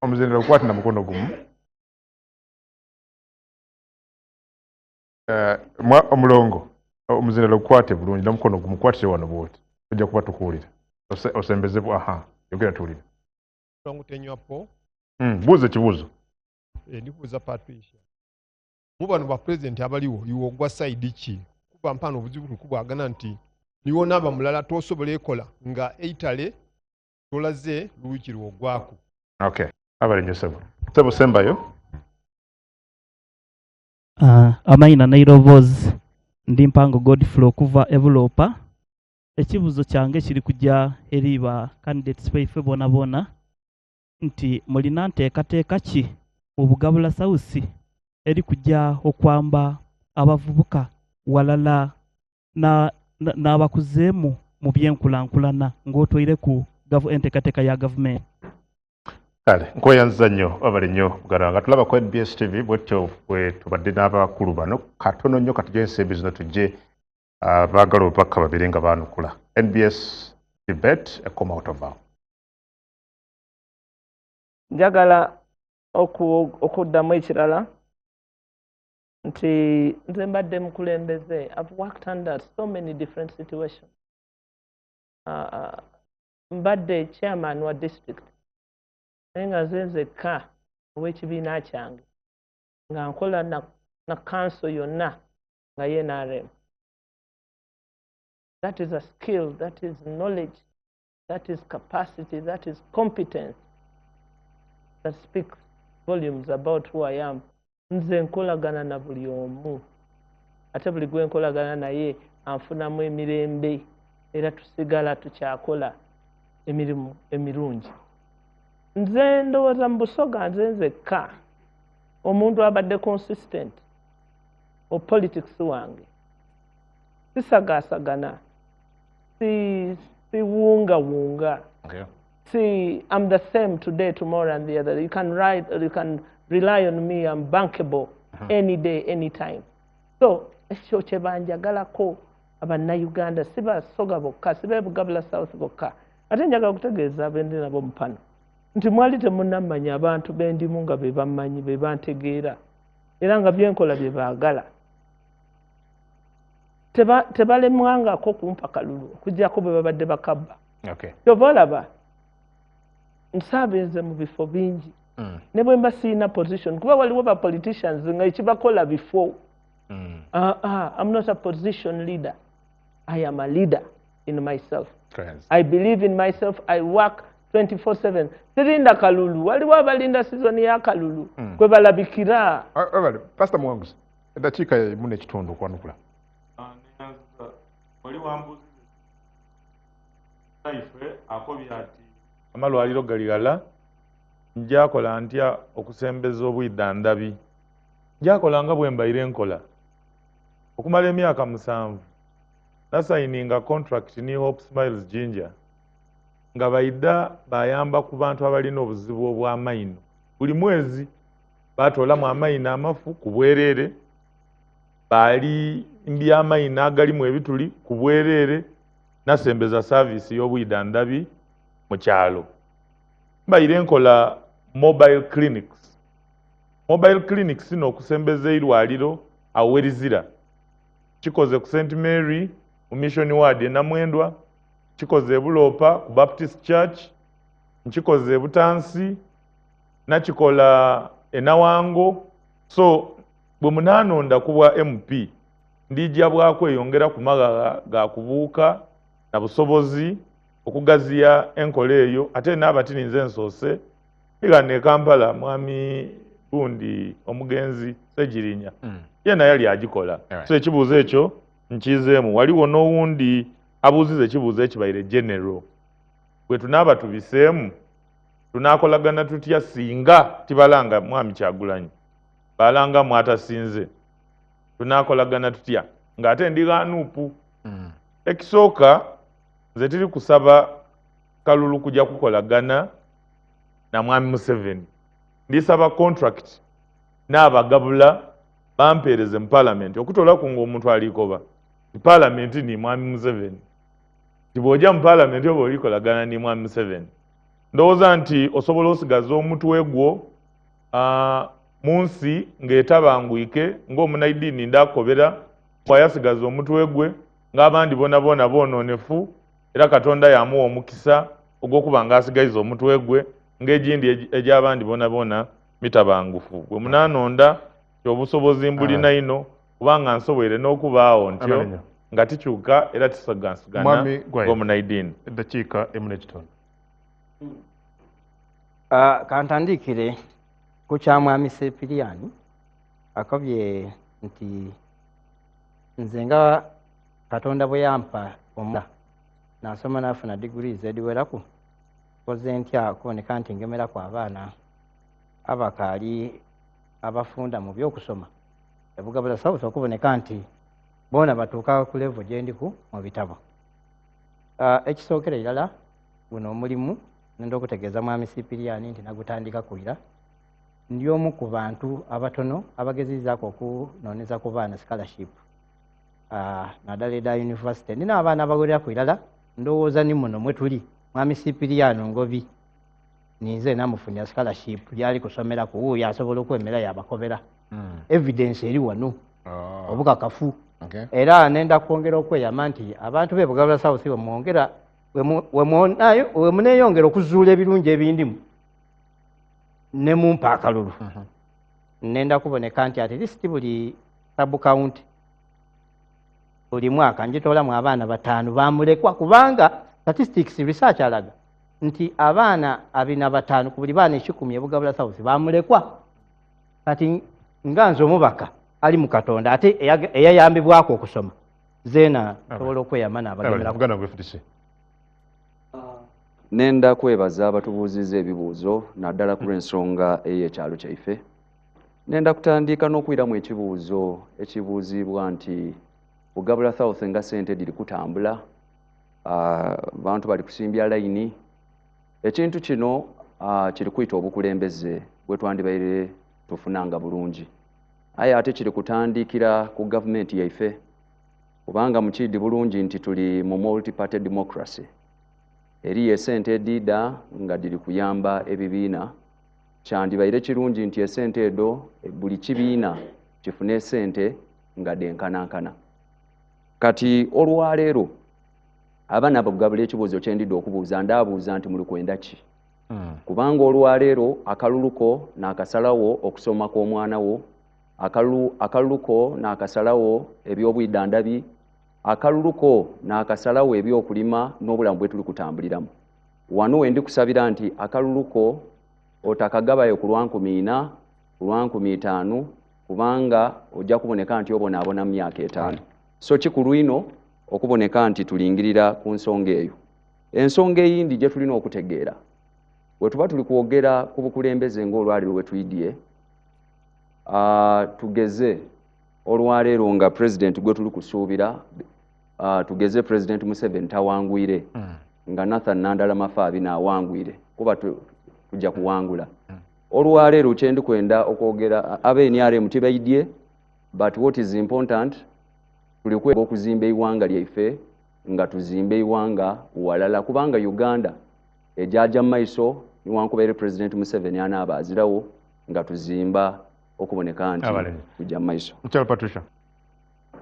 omuzinda lukwati na mukono gumu omulongo omuzinda lukwate bulungi na mukono gumu kwatire wano bwoti ojja kuba tukuwulira osembezebwa aha yogera tuwulira mulongo tenywapo buuza ekibuuzo ndikubuuza Patricia mu bano ba president abaliwo iwe ogwa side ki kuba mpano obuzibu tukubwagana nti niwo naba mulala tosobola ekola nga eitale tolaze luwiki lwogwako. Okay. Abalenyo sebo sembayo. Amaina Nairovoz ndi mpango Godflow kuva Evulopa. Ekibuzo kyange kiri kujja eri ba candidates baife bona nti mulina nteekateeka ki mu Bugabula South eri kujja okwamba abavubuka walala n'abakuzeemu mu byenkulankulana ng'otwaire ku enteekateeka ya gavumenti. Kale nkweyanza nnyo abalenyo bugaranga tulaba ku NBS TV bwetyo bwe tubadde n'abakulu bano katono nnyo katujja ensembi zino tujje baagala obubaka babiri nga baanukula. NBS debate ekoma otovawo. Njagala okuddamu ekirala nti nze mbadde mukulembeze. I've worked under so many different situations. Mbadde chairman wa district nga nzekka ow'ekibiina kyange nga nkola na council yonna nga NRM. That is a skill, that is knowledge, that is capacity, that is competence that speaks volumes about who I am. Nze nkolagana na buli omu ate buli gwe nkolagana naye anfunamu emirembe era tusigala tukyakola emirimu emirungi. Nze ndowooza mu Busoga nze nzekka omuntu abadde consistent o politics wange sisagaasagana siwungawunga. See, I'm the same today, tomorrow, and the other. You can write, or you can rely on me. I'm bankable any day, anytime. So, ekyo kye banjagalako Abannayuganda si Basoga bokka, si Bugabula South bokka. Ate njagala okutegeeza abendi nabo mpano nti mwali temunnamanya abantu bendimu nga be bammanyi be bantegeera era nga byenkola bye baagala. Tebalemwangako kumpa kalulu okuggyako bwe babadde bakabba. Kyova olaba nsaabenze mu bifo bingi ne bwe mba siina position kuba waliwo ba politicians nga ekibakola bifo. I'm not a position leader. I am a leader in myself. I believe in myself. I work 24/7. Sirinda kalulu. Waliwo abalinda season ya kalulu kwe balabikira. Pastor Mwanguzi, eddakiika emu n'ekitundu okwanukula. Oli wambuzi ife akobya ati amalwaliro galirala njakola ntya okusembeza obwiddandabi. Njakola nga bwe mbaire nkola okumala emyaka 7 nasayininga contract ni Hope Smiles Ginger nga baida bayamba ku bantu abalina obuzibu obw'amaino. Buli mwezi batolamu amaino amafu ku bwereere, bali mby'amaino agalimu ebituli ku bwereere, nasembeza service y'obwiddandabi mu kyalo. Mbaire nkola mobile clinics. Mobile clinics sino okusembeza irwaliro awerizira. Kikoze ku St. Mary mu Mission Ward e Namwendwa, kikoze e Bulopa ku Baptist Church, nkikoze e Butansi, nakikola e Nawango. So bwe munanonda kubwa MP ndijja bwako eyongera ku magaga ga kubuuka na busobozi okugaziya enkola eyo ate n'abatini nze nsoose igane e Kampala mwami Gundi omugenzi Segirinya yena yali agikola. So ekibuuzo ekyo nkizeemu. Waliwo n'owundi abuuziza ekibuuzo ekibaire general bwe tunaaba tubiseemu tunaakolagana tutya singa tibalanga mwami Kyagulanyi balanga mwatasinze tunaakolagana tutya ng'ate ndiga nuupu ekisooka nze tiri kusaba Kalulu kujja kukolagana na mwami Museveni ndisaba contract n'abagabula bampeereze mu parliament okutola ku ng'omuntu alikoba parliament ni mwami Museveni tibw'ojja mu parliament oba olikolagana ni mwami Museveni ndowooza nti osobola osigaza omutwe gwo mu nsi ng'etabanguike ng'omunaidiini ndakobera bw'ayasigaza omutwe gwe ng'abandi bona boonoonefu era Katonda yamuwa omukisa ogw'okuba ng'asigaiza omutwe gwe ng'egindi egy'abandi bona mitabangufu bwe munaanonda kyobusobozi mbulina ino kubanga nsobwere n'okubaawo ntyo nga tikyuka era tisagansigana ng'omunaidiini eddakiika emu n'ekitono kantandikire ku kya mwami Sepiriani akabye nti nze nga Katonda bwe yampa omula nasoma nafuna degrees ediweraku koze ntya kuboneka nti ngemeraku abaana abakaali abafunda mu by'okusoma ebugabula South okuboneka nti boona batuuka ku level gye ndiku mu bitabo ekisookera irala guno omulimu nenda okutegeeza mwami Sepiriani nti nagutandika kuira ndi omu ku bantu abatono abagezizaako okunoonyeza ku baana scholarship naddala eda university ndina abaana abawerera ku irala ndowooza ni muno mwe tuli mwami Sepiriani Ngobi ninze namufunira scholarship lyali kusomera ku wuuyo asobola okwemera yabakobera evidence eri wano obukakafu era nenda kwongera okweyama nti abantu b'e Bugabira South bwemwongera wemuneeyongera okuzuula ebirungi ebindimu ne mumpa akalulu nenda kuboneka nti at least buli sub county buli mwaka njitoolamu abaana 5 bamulekwa kubanga statistics research alaga nti abaana 25 ku buli baana 10 e Bugabira South bamulekwa kati nga nze omubaka ali mu Katonda ate eyayambibwako okusoma zeena sobola okweyama n'abagemera nenda kwebaza abatubuuziza ebibuuzo naddala ku lw'ensonga ey'ekyalo kyaife nenda kutandika n'okwiramu ekibuuzo ekibuuzibwa nti Bugabira South nga ssente diri kutambula bantu bali kusimbya layini ekintu kino kiri kuyita obukulembeze bwe twandibaire tufunanga bulungi aye ate kiri kutandikira ku gavumenti yaife kubanga mukiidi bulungi nti tuli mu multi-party democracy eriyo esente ediida nga diri kuyamba ebibiina kyandibaire kirungi nti esente edo buli kibiina kifune esente nga denkanankana kati olwaleero abaana Bugabira ekibuuzo kyendidde okubuuza ndaabuuza nti muli kwenda ki kubanga olwaleero akaluluko n'akasalawo okusoma kw'omwana wo akaluluko n'akasalawo ebyobwiddandabi akaluluko n'akasalawo ebyokulima n'obulamu bwe tuli kutambuliramu wano wendi kusabira nti akaluluko otakagabayo ku lwa 4,000 ku lwa 5,000 kubanga ojja kuboneka nti obonaabona mu myaka 5 so kikulu ino okuboneka nti tulingirira ku nsonga eyo ensonga eyindi gye tulina okutegeera bwe tuba tuli kwogera ku bukulembeze ng'olwaleero bwe tuyidye tugeze olwaleero nga president gwe tuli kusuubira tugeze president Museveni tawangwire nga Nathan Nandala Mafaabi naawangwire kuba tujja kuwangula olwaleero kyendi kwenda okwogera NRM tibaidye but what is important tuli kwega okuzimba eiwanga lyaife nga tuzimba eiwanga walala kubanga Uganda ejaja maiso niwankubaire president Museveni anaaba azirawo nga tuzimba okuboneka nti kujja maiso Mukyala Patricia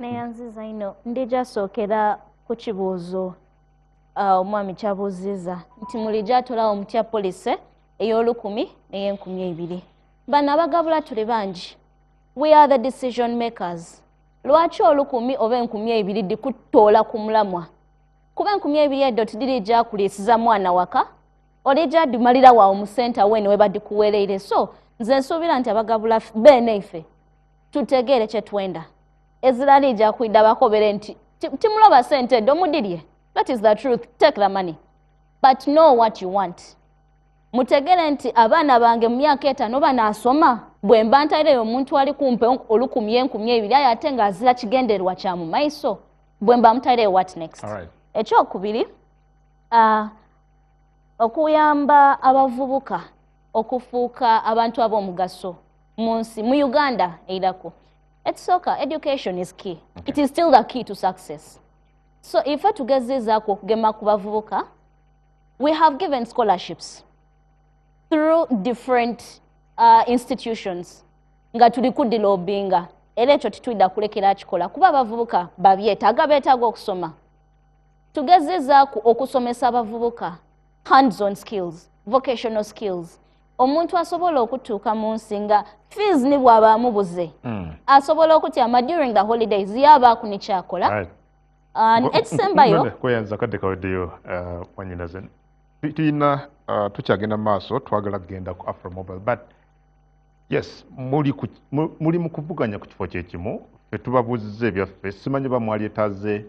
neyanziza ino ndijasookera ku kibuuzo omwami kyabuuziza nti mulijja atolawo mutya polisi ey'olukumi n'ey'enkumi 2 bano abagabula tuli bangi we are the decision makers lwaki olukumi oba 2,000 dikutoola ku mulamwa kuba 2,000 eddo tidirijja kuliisiza mwana waka olijja dimalira waawo mu senta wene we badikuweereire so nze nsuubira nti abagabula beene ife tutegeere kye twenda eziralijja kwidda bakobere nti timuloba sente eddo mudirye That is the truth. Take the money. But know what you want. Mutegere nti abaana bange mu myaka 5 banaasoma bwe mba ntaireyo omuntu ali kumpe olukumye enkumye ebiri aye ate ng'azira kigendererwa kya mu maiso bwe mba mutaireyo what next. Ekyokubiri okuyamba abavubuka okufuuka abantu ab'omugaso mu nsi mu Uganda eirako. Ekisooka, education is key. It is still the key to success. So ife tugezezaako okugema ku bavubuka, we have given scholarships through different institutions nga tuli kudilobinga era ekyo titwidda kulekera kikola kuba abavubuka babyetaaga beetaaga okusoma. Tugezezaako okusomesa abavubuka hands-on skills, vocational skills. Omuntu asobola okutuuka mu nsi nga fees ni bw'abaamu buze asobola okutyama during the holidays yabaaku ne kyakola. Ekisembayo kweyanza kadde kaweddeyo Wanyinaze tulina tukyagenda maaso twagala kugenda ku Afromobile but yes muli mu kuvuganya ku kifo kyekimu fe tubabuuziza ebyaffe simanyi oba mwaleetaze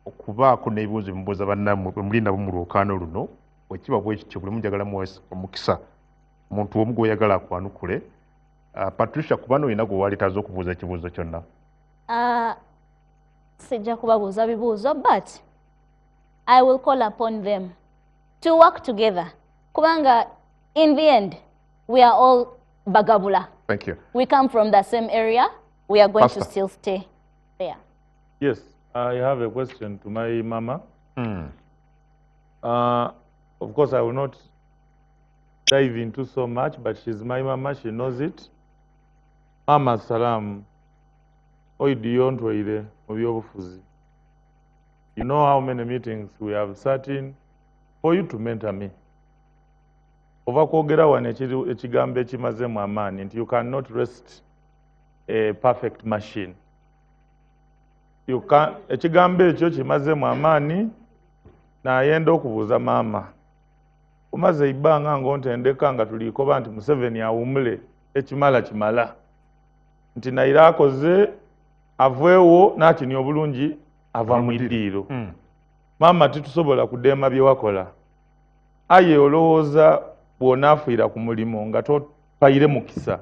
okubaako n'ebibuuzo bimubuuza bannammwe bwe muli nabo mu lwokaano luno wekiba bwe kityo buli mujagala muweesa omukisa omuntu omu gw'oyagala akwanukule. Patricia kuba n'olina gwe waleetaze okubuuza ekibuuzo kyonna. Sijja kubabuuza bibuuzo but I will call upon them to work together. Kubanga in the end we are all Bagabula. Thank you. We come from the same area. We are going to still stay there. Yes, I have a question to my mama. Of course, I will not dive into so much, but she's my mama, she knows it. Mama Salam, you know how many meetings we have sat in for you to mentor me. Ovakwogera wano ekigambo ekimazemu amaanyi nti you cannot rest a perfect machine. Ekigambo ekyo kimazemu amaanyi n'ayenda okubuuza maama. Umaze ibanga ng'ontendeka nga tulikoba nti Museveni awumule ekimala kimala. Nti naira akoze aveewo n'akinya obulungi ava mu iddiiro. Maama titusobola kudeema bye wakola. Aye olowooza bw'onaafiira ku mulimu nga topayire mukisa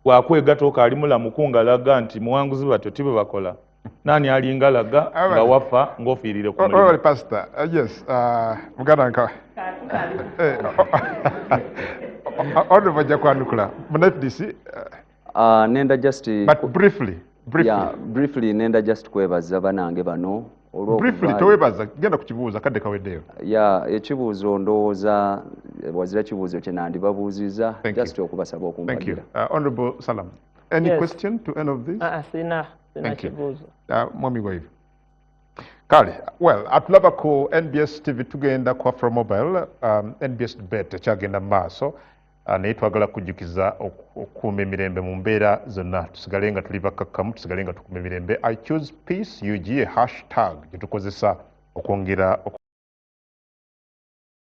bw'akwegatta okaali mulamu kungalaga nti muwanguzi batyo tibwe bakola. Nani alinga laga nga wafa ng'ofiirire ku mulimu. All right, Pastor. Yes, muganda nka. Ono bajja kwanukula. Munafdisi. Nenda just. But briefly. Yeah, briefly nenda just kwebaza banange bano. Briefly towebaza genda ku kibuuzo kadde kaweddeyo. Yeah, ekibuuzo ndowooza wazira kibuuzo kye nandibabuuziza just okubasaba okumbagira. Thank you. Honorable Salam. Any question to any of this? Sina kibuuzo. Mwami waive. Kale, well, atulaba ku NBS TV tugenda ku Afromobile, NBS debate ekyagenda maaso. Naye twagala kujjukiza okukuuma emirembe mu mbeera zonna tusigale nga tuli bakkakkamu tusigale nga tukuuma emirembe. I choose peace UG hashtag gye tukozesa okwongera